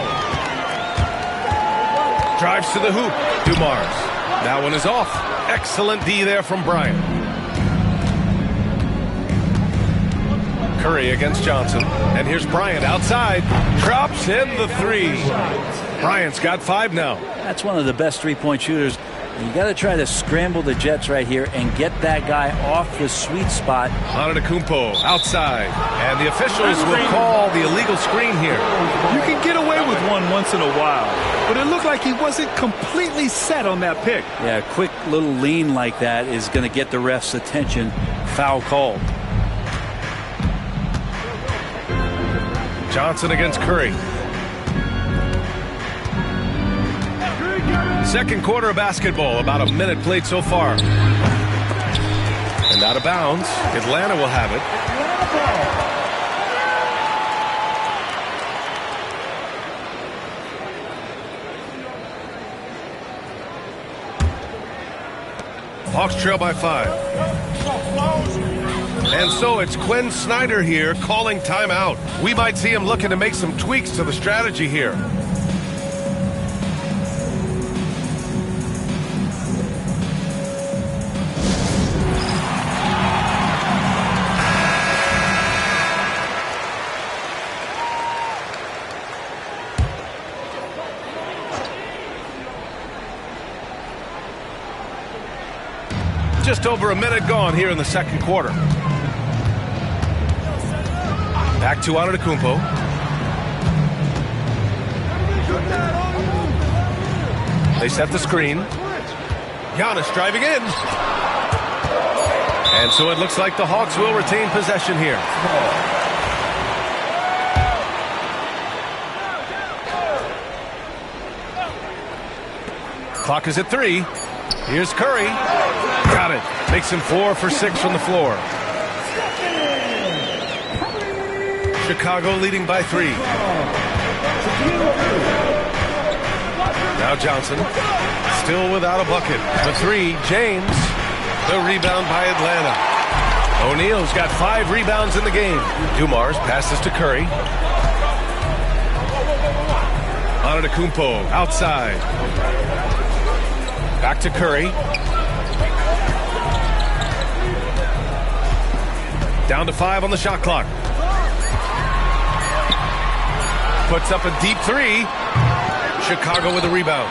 Drives to the hoop. Dumars. That one is off. Excellent D there from Bryant. Curry against Johnson. And here's Bryant outside. Drops in the 3. Bryant's got 5 now. That's one of the best three-point shooters. You got to try to scramble the Jets right here and get that guy off the sweet spot. Antetokounmpo outside. And the officials will call the illegal screen here. You can get away with one once in a while, but it looked like he wasn't completely set on that pick. Yeah, a quick little lean like that is going to get the ref's attention. Foul called. Johnson against Curry. Second quarter of basketball, about a minute played so far. And out of bounds, Atlanta will have it. Hawks trail by 5. And so it's Quinn Snyder here calling timeout. We might see him looking to make some tweaks to the strategy here. Just over a minute gone here in the second quarter. Back to Antetokounmpo. They set the screen. Giannis driving in. And so it looks like the Hawks will retain possession here. Clock is at 3. Here's Curry. Got it. Makes him 4 for 6 from the floor. Chicago leading by 3. Now Johnson. Still without a bucket. The 3, James. The rebound by Atlanta. O'Neal's got 5 rebounds in the game. Dumars passes to Curry. Antetokounmpo outside. Back to Curry. Down to 5 on the shot clock. Puts up a deep 3. Chicago with a rebound.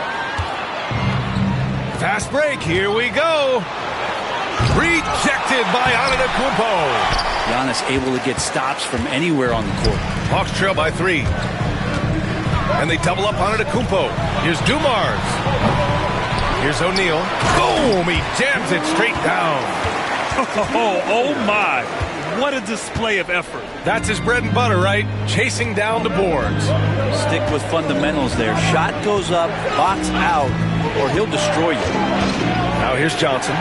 Fast break. Here we go. Rejected by Antetokounmpo. Giannis able to get stops from anywhere on the court. Hawks trail by 3. And they double up Antetokounmpo. Here's Dumars. Here's O'Neal. Boom! He jams it straight down. Oh my. What a display of effort. That's his bread and butter, right? Chasing down the boards. Stick with fundamentals there. Shot goes up, box out, or he'll destroy you. Now here's Johnson.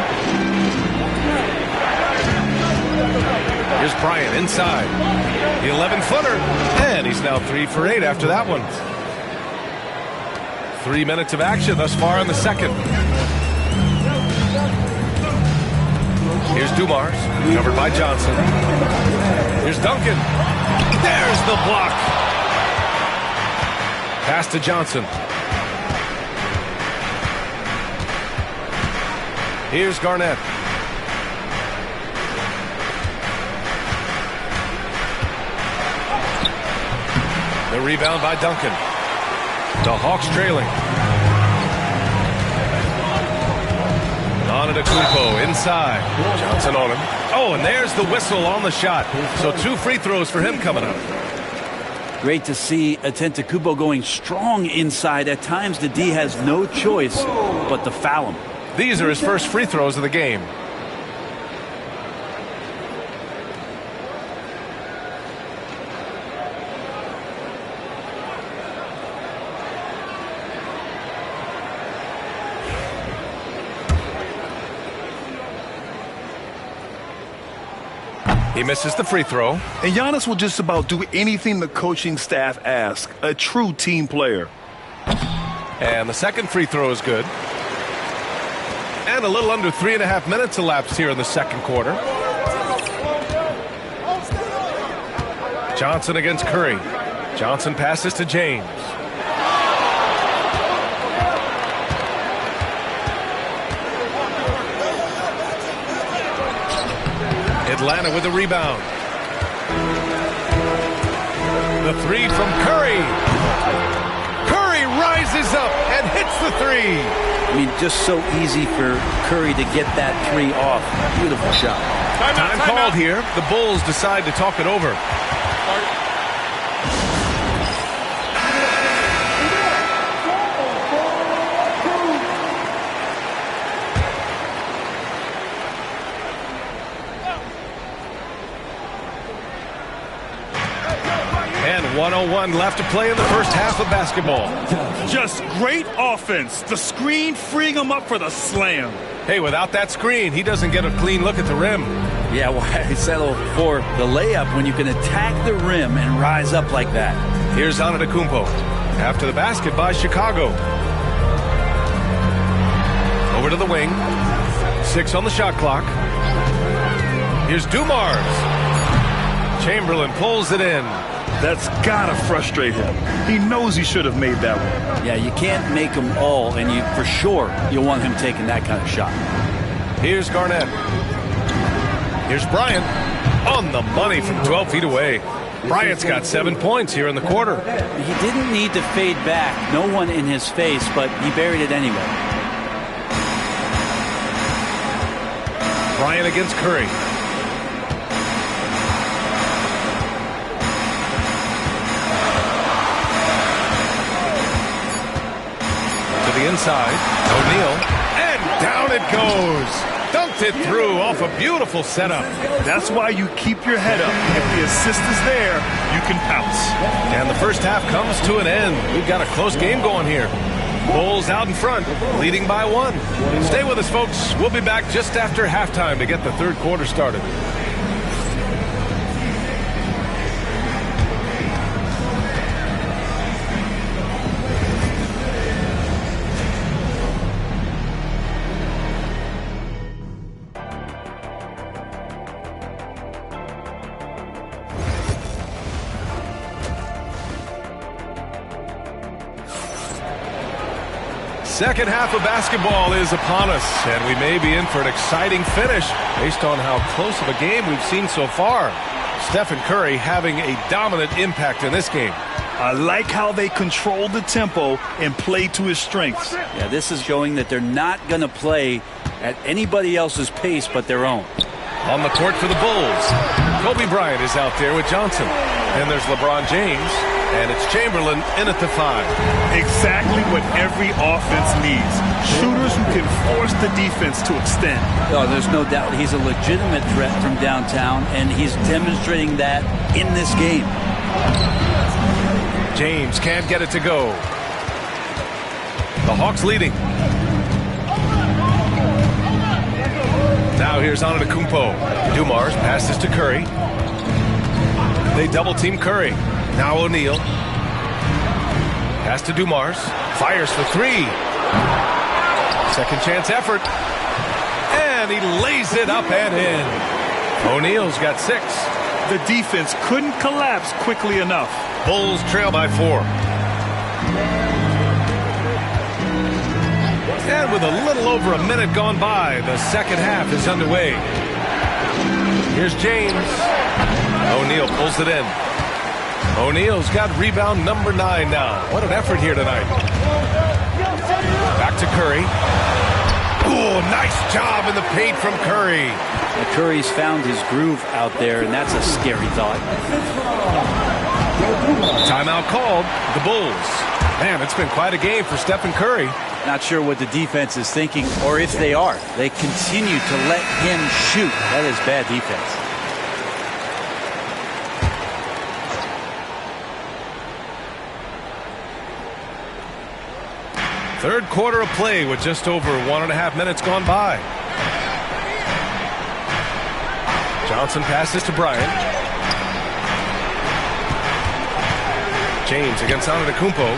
Here's Bryant inside. The 11-footer. And he's now 3 for 8 after that one. 3 minutes of action thus far in the second. Here's Dumars, covered by Johnson. Here's Duncan. There's the block. Pass to Johnson. Here's Garnett. The rebound by Duncan. The Hawks trailing. Antetokounmpo inside. Johnson on him. Oh, and there's the whistle on the shot. So 2 free throws for him coming up. Great to see Antetokounmpo going strong inside. At times, the D has no choice but to foul him. These are his first free throws of the game. He misses the free throw. And Giannis will just about do anything the coaching staff asks. A true team player. And the second free throw is good. And a little under 3.5 minutes elapsed here in the second quarter. Johnson against Curry. Johnson passes to James. Atlanta with the rebound. The 3 from Curry. Curry rises up and hits the 3. I mean, just so easy for Curry to get that 3 off. Beautiful shot. Time called here. The Bulls decide to talk it over. And 1:01 left to play in the first half of basketball. Just great offense. The screen freeing him up for the slam. Hey, without that screen, he doesn't get a clean look at the rim. Yeah, why settle for the layup when you can attack the rim and rise up like that? Here's Antetokounmpo. After the basket by Chicago. Over to the wing. 6 on the shot clock. Here's Dumars. Chamberlain pulls it in. That's gotta frustrate him. He knows he should have made that one. Yeah, you can't make them all, and you for sure you'll want him taking that kind of shot. Here's Garnett. Here's Bryant. On the money from 12 feet away. Bryant's got 7 points here in the quarter. He didn't need to fade back. No one in his face, but he buried it anyway. Bryant against Curry. To the inside. O'Neal. And down it goes. Dunked it through off a beautiful setup. That's why you keep your head up. If the assist is there, you can pounce. And the first half comes to an end. We've got a close game going here. Bulls out in front, leading by 1. Stay with us, folks. We'll be back just after halftime to get the third quarter started. Second half of basketball is upon us, and we may be in for an exciting finish based on how close of a game we've seen so far. Stephen Curry having a dominant impact in this game. I like how they control the tempo and play to his strengths. Yeah, this is showing that they're not going to play at anybody else's pace but their own. On the court for the Bulls, Kobe Bryant is out there with Johnson. Then there's LeBron James, and it's Chamberlain in at the 5. Exactly what every offense needs. Shooters who can force the defense to extend. Oh, there's no doubt he's a legitimate threat from downtown, and he's demonstrating that in this game. James can't get it to go. The Hawks leading. Now here's Antetokounmpo. Dumars passes to Curry. They double-team Curry. Now O'Neal. Pass to Dumars. Fires for 3. Second chance effort. And he lays it up and in. O'Neal's got 6. The defense couldn't collapse quickly enough. Bulls trail by 4. And with a little over a minute gone by, the second half is underway. Here's James. O'Neal pulls it in. O'Neal's got rebound number 9 now. What an effort here tonight. Back to Curry. Ooh, nice job in the paint from Curry. And Curry's found his groove out there, and that's a scary thought. Timeout called. The Bulls. Man, it's been quite a game for Stephen Curry. Not sure what the defense is thinking, or if they are. They continue to let him shoot. That is bad defense. Third quarter of play with just over 1.5 minutes gone by. Johnson passes to Bryant. James against Antetokounmpo.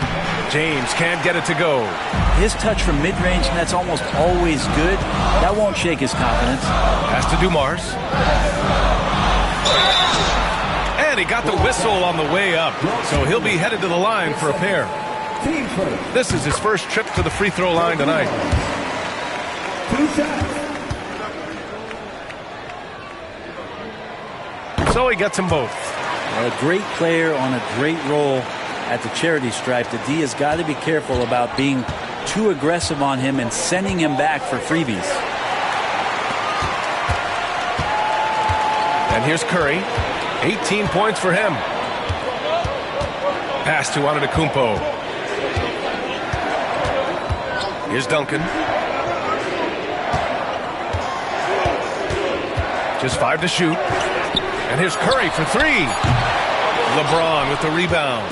James can't get it to go. His touch from mid-range, and that's almost always good. That won't shake his confidence. Pass to Dumars. And he got the whistle on the way up. So he'll be headed to the line for a pair. This is his first trip to the free throw line tonight. 2 shots. So he gets them both. A great player on a great role at the charity stripe. The D has got to be careful about being too aggressive on him and sending him back for freebies. And here's Curry. 18 points for him. Pass to Antetokounmpo. Here's Duncan. Just 5 to shoot. And here's Curry for 3. LeBron with the rebound.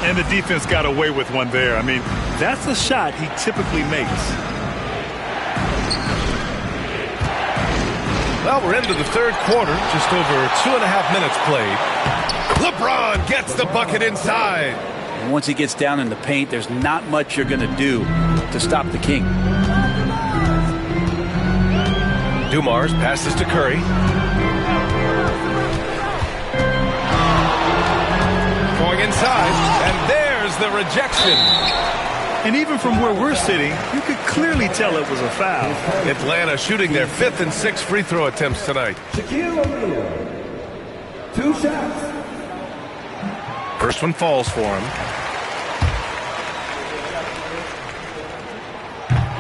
And the defense got away with one there. I mean, that's a shot he typically makes. Well, we're into the third quarter. Just over 2.5 minutes played. LeBron gets the bucket inside. And once he gets down in the paint, there's not much you're going to do to stop the King. Dumars passes to Curry. Going inside, and there's the rejection. And even from where we're sitting, you could clearly tell it was a foul. Atlanta shooting their 5th and 6th free throw attempts tonight. Shaquille O'Neal. 2 shots. First one falls for him.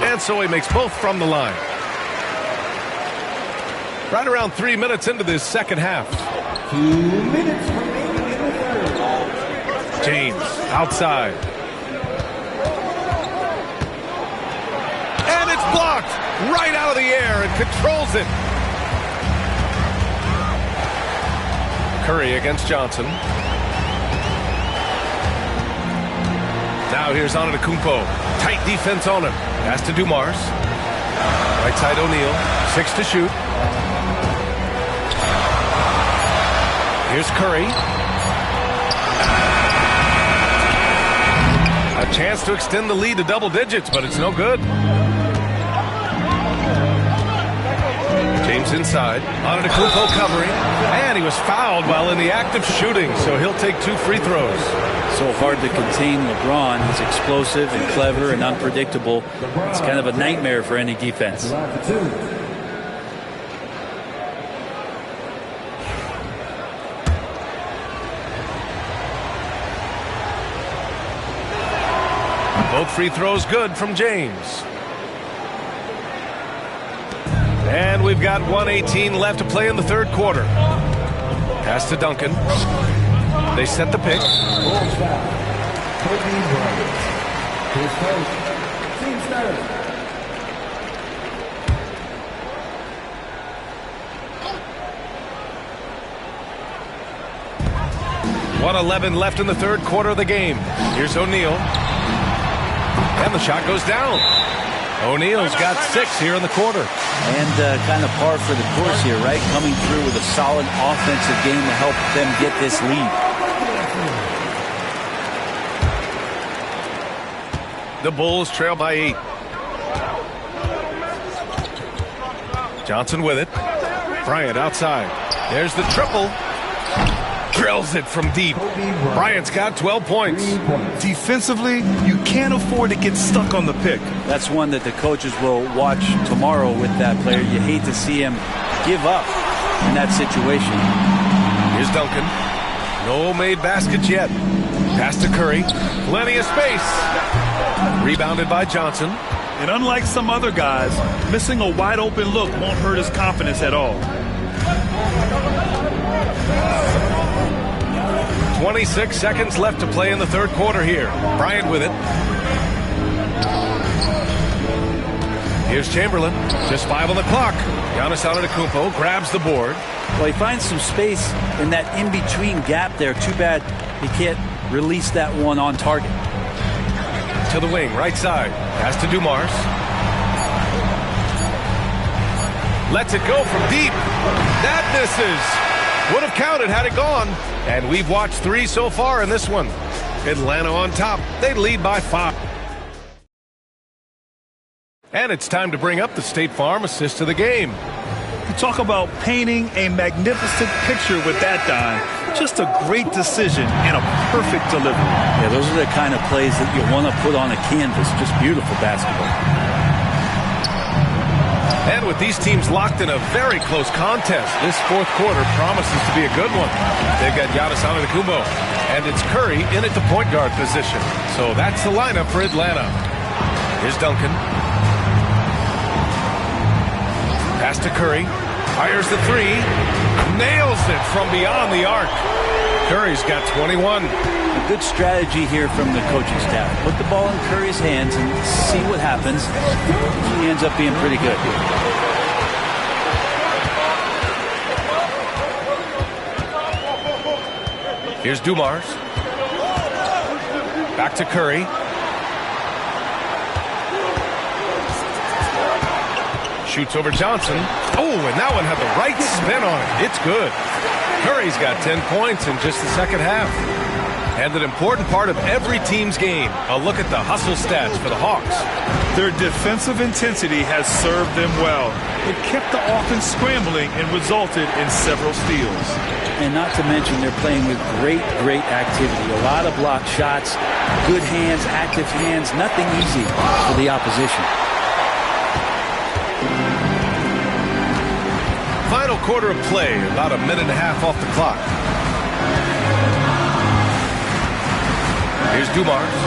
And so he makes both from the line. Right around 3 minutes into this second half. 2 minutes remaining in the third. James outside. And it's blocked right out of the air and controls it. Curry against Johnson. Now here's Antetokounmpo. Tight defense on him. Pass to Dumars. Right side O'Neal. 6 to shoot. Here's Curry. A chance to extend the lead to double digits, but it's no good. James inside. Antetokounmpo covering. And he was fouled while in the act of shooting, so he'll take 2 free throws. So hard to contain LeBron. He's explosive and clever and unpredictable. It's kind of a nightmare for any defense. Both free throws good from James. And we've got 1:18 left to play in the third quarter. Pass to Duncan. They set the pick. Team starter. 1:11 left in the third quarter of the game. Here's O'Neal. And the shot goes down. O'Neal's got 6 here in the quarter. And kind of par for the course here, right? Coming through with a solid offensive game to help them get this lead. The Bulls trail by 8. Johnson with it. Bryant outside. There's the triple. Drills it from deep. Bryant's got 12 points. Defensively, you can't afford to get stuck on the pick. That's one that the coaches will watch tomorrow with that player. You hate to see him give up in that situation. Here's Duncan. No made baskets yet. Pass to Curry. Plenty of space. Rebounded by Johnson. And unlike some other guys, missing a wide open look won't hurt his confidence at all. 26 seconds left to play in the third quarter here. Bryant with it. Here's Chamberlain. Just 5 on the clock. Giannis Antetokounmpo grabs the board. Well, he finds some space in that in-between gap there. Too bad he can't release that one on target. To the wing, right side. Pass to Dumars. Lets it go from deep. That misses. Would have counted had it gone. And we've watched 3 so far in this one. Atlanta on top. They lead by 5. And it's time to bring up the State Farm assist of the game. You talk about painting a magnificent picture with that dime. Just a great decision and a perfect delivery. Yeah, those are the kind of plays that you want to put on a canvas. Just beautiful basketball. And with these teams locked in a very close contest, this fourth quarter promises to be a good one. They've got Giannis Antetokounmpo, and it's Curry in at the point guard position. So that's the lineup for Atlanta. Here's Duncan. Pass to Curry. Fires the 3. Nails it from beyond the arc. Curry's got 21. A good strategy here from the coaching staff. Put the ball in Curry's hands and see what happens. He ends up being pretty good. Here's Dumars. Back to Curry. Shoots over Johnson. Oh, and that one had the right spin on it. It's good. Curry's got 10 points in just the second half. And an important part of every team's game, a look at the hustle stats for the Hawks. Their defensive intensity has served them well. It kept the offense scrambling and resulted in several steals. And not to mention they're playing with great activity. A lot of blocked shots, good hands, active hands, nothing easy for the opposition. Final quarter of play, about a minute and a half off the clock. Here's Dumars.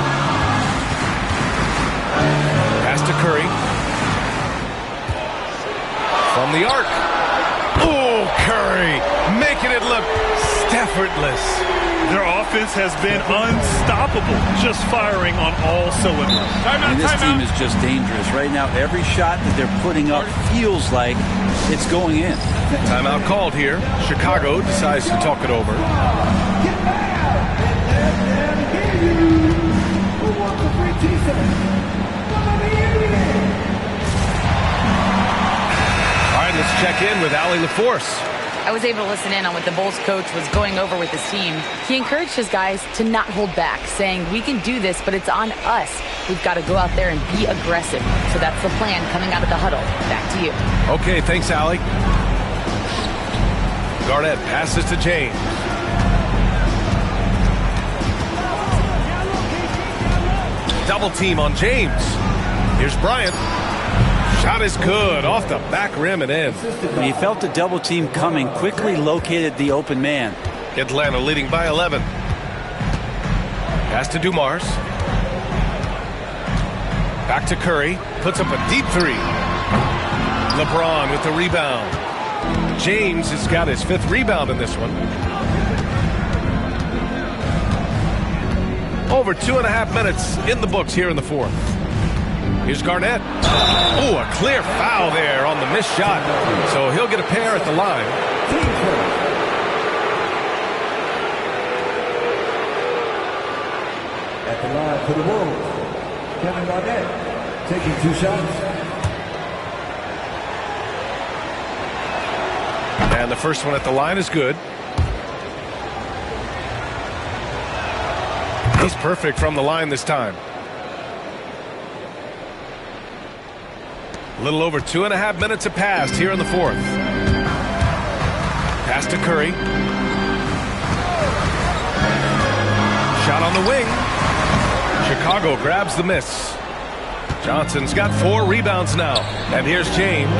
Pass to Curry. From the arc. making it look effortless. Their offense has been unstoppable, just firing on all cylinders. And this team is just dangerous. Right now, every shot that they're putting up feels like it's going in. Timeout called here. Chicago decides to talk it over. All right, let's check in with Allie LaForce. I was able to listen in on what the Bulls coach was going over with his team. He encouraged his guys to not hold back, saying, we can do this, but it's on us. We've got to go out there and be aggressive. So that's the plan coming out of the huddle. Back to you. Okay, thanks, Allie. Garnett passes to James. Double team on James. Here's Bryant. Shot is good, off the back rim and in. When he felt the double team coming, quickly located the open man. Atlanta leading by 11. Pass to Dumars. Back to Curry. Puts up a deep three. LeBron with the rebound. James has got his 5th rebound in this one. Over 2.5 minutes in the books here in the 4th. Here's Garnett. Oh, a clear foul there on the missed shot. So he'll get a pair at the line. At the line for the Wolves, Kevin Garnett taking 2 shots. And the first one at the line is good. He's perfect from the line this time. A little over 2.5 minutes have passed here in the 4th. Pass to Curry. Shot on the wing. Chicago grabs the miss. Johnson's got 4 rebounds now. And here's James.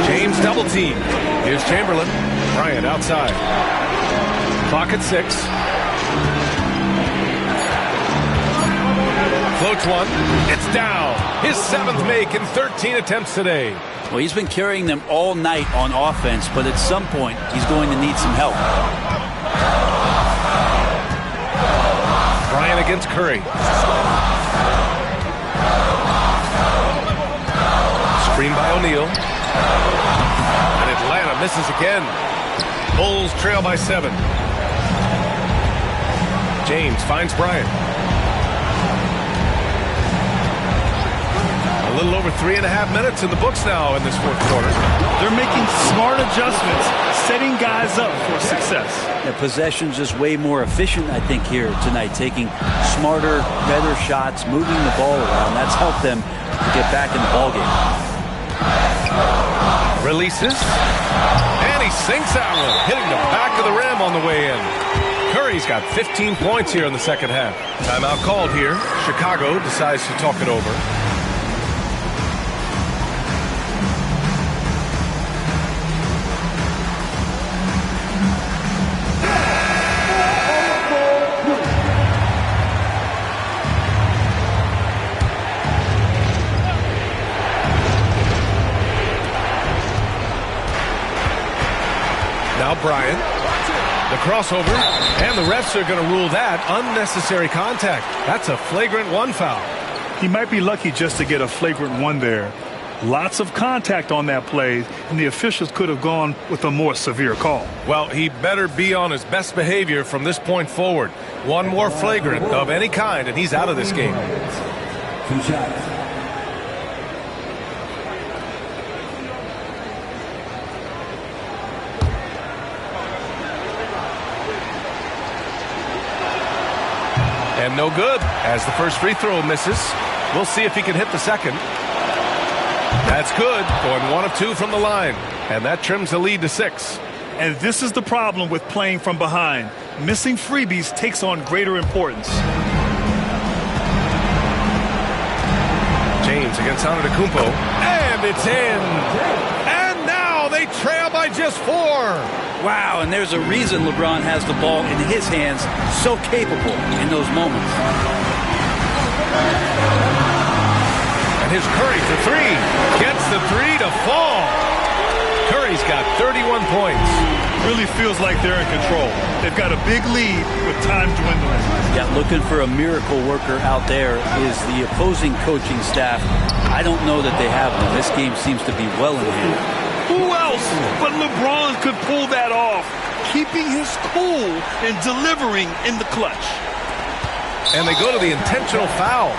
James double team. Here's Chamberlain. Bryant outside. Clock at 6. Floats one. It's down. His 7th make in 13 attempts today. Well, he's been carrying them all night on offense, but at some point, he's going to need some help. Bryant against Curry. Screen by O'Neal. And Atlanta misses again. Bulls trail by 7. James finds Bryant. A little over 3.5 minutes in the books now in this 4th quarter. They're making smart adjustments, setting guys up for success. The possession's just way more efficient, I think, here tonight, taking smarter, better shots, moving the ball around. That's helped them get back in the ballgame. Releases. And he sinks that one, hitting the back of the rim on the way in. Curry's got 15 points here in the 2nd half. Timeout called here. Chicago decides to talk it over. Now Bryant, the crossover, and the refs are going to rule that unnecessary contact. That's a flagrant 1 foul. He might be lucky just to get a flagrant 1 there. Lots of contact on that play, and the officials could have gone with a more severe call. Well, he better be on his best behavior from this point forward. One more flagrant of any kind, and he's out of this game. 2 shots. And no good, as the first free throw misses. We'll see if he can hit the second. That's good, going 1 of 2 from the line. And that trims the lead to 6. And this is the problem with playing from behind. Missing freebies takes on greater importance. James against Antetokounmpo. And it's in. And now they trail by just 4. Wow, and there's a reason LeBron has the ball in his hands, so capable in those moments. And here's Curry for three. Gets the three to fall. Curry's got 31 points. Really feels like they're in control. They've got a big lead with time dwindling. Yeah, looking for a miracle worker out there is the opposing coaching staff. I don't know that they have one. This game seems to be well in hand. Who else but LeBron could pull that off? Keeping his cool and delivering in the clutch. And they go to the intentional foul.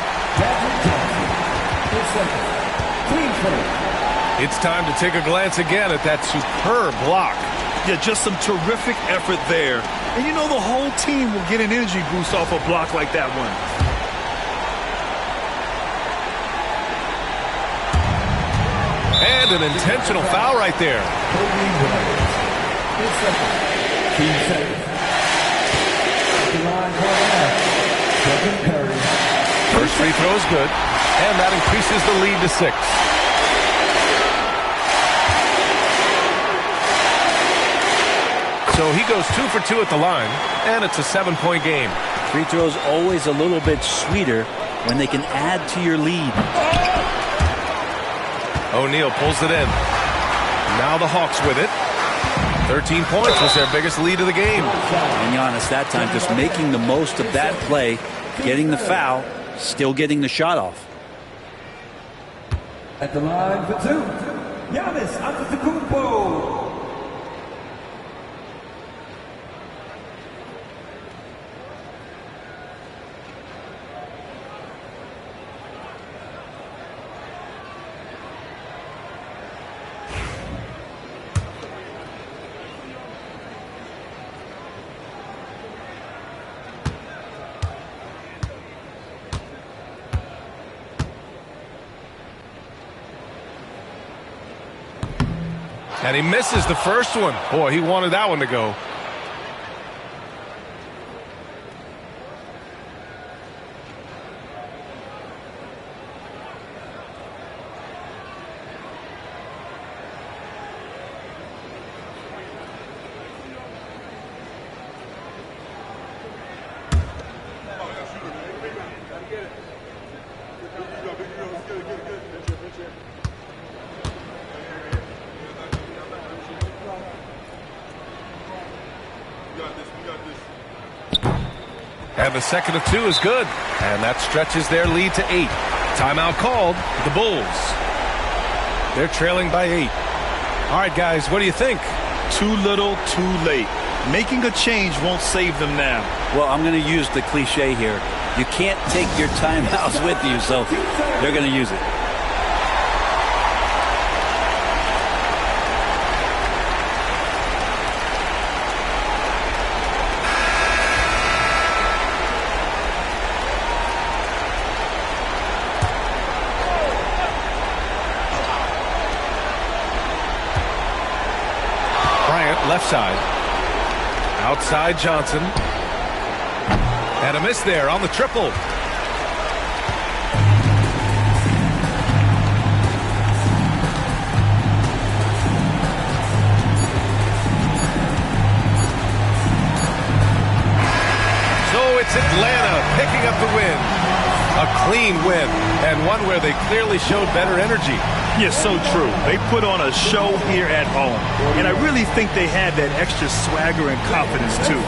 It's time to take a glance again at that superb block. Yeah, just some terrific effort there. And you know the whole team will get an energy boost off a block like that one. And an intentional foul right there. First free throw is good, and that increases the lead to 6. So he goes 2 for 2 at the line, and it's a 7-point game. Free throws always a little bit sweeter when they can add to your lead. O'Neal pulls it in. Now the Hawks with it. 13 points was their biggest lead of the game. And Giannis that time just making the most of that play, getting the foul, still getting the shot off. At the line for 2, Giannis Antetokounmpo. And he misses the first one. Boy, he wanted that one to go. And the second of 2 is good. And that stretches their lead to 8. Timeout called. The Bulls. They're trailing by 8. All right, guys, what do you think? Too little, too late. Making a change won't save them now. Well, I'm going to use the cliche here. You can't take your timeouts with you, so they're going to use it. Left side. Outside Johnson. And a miss there on the triple. So it's Atlanta picking up the win. A clean win, and one where they clearly showed better energy. Yes, so true. They put on a show here at home, and I really think they had that extra swagger and confidence, too.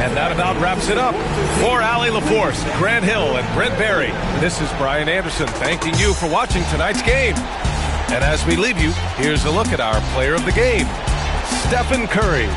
And that about wraps it up. For Allie LaForce, Grant Hill, and Brent Barry, this is Brian Anderson thanking you for watching tonight's game. And as we leave you, here's a look at our player of the game, Stephen Curry.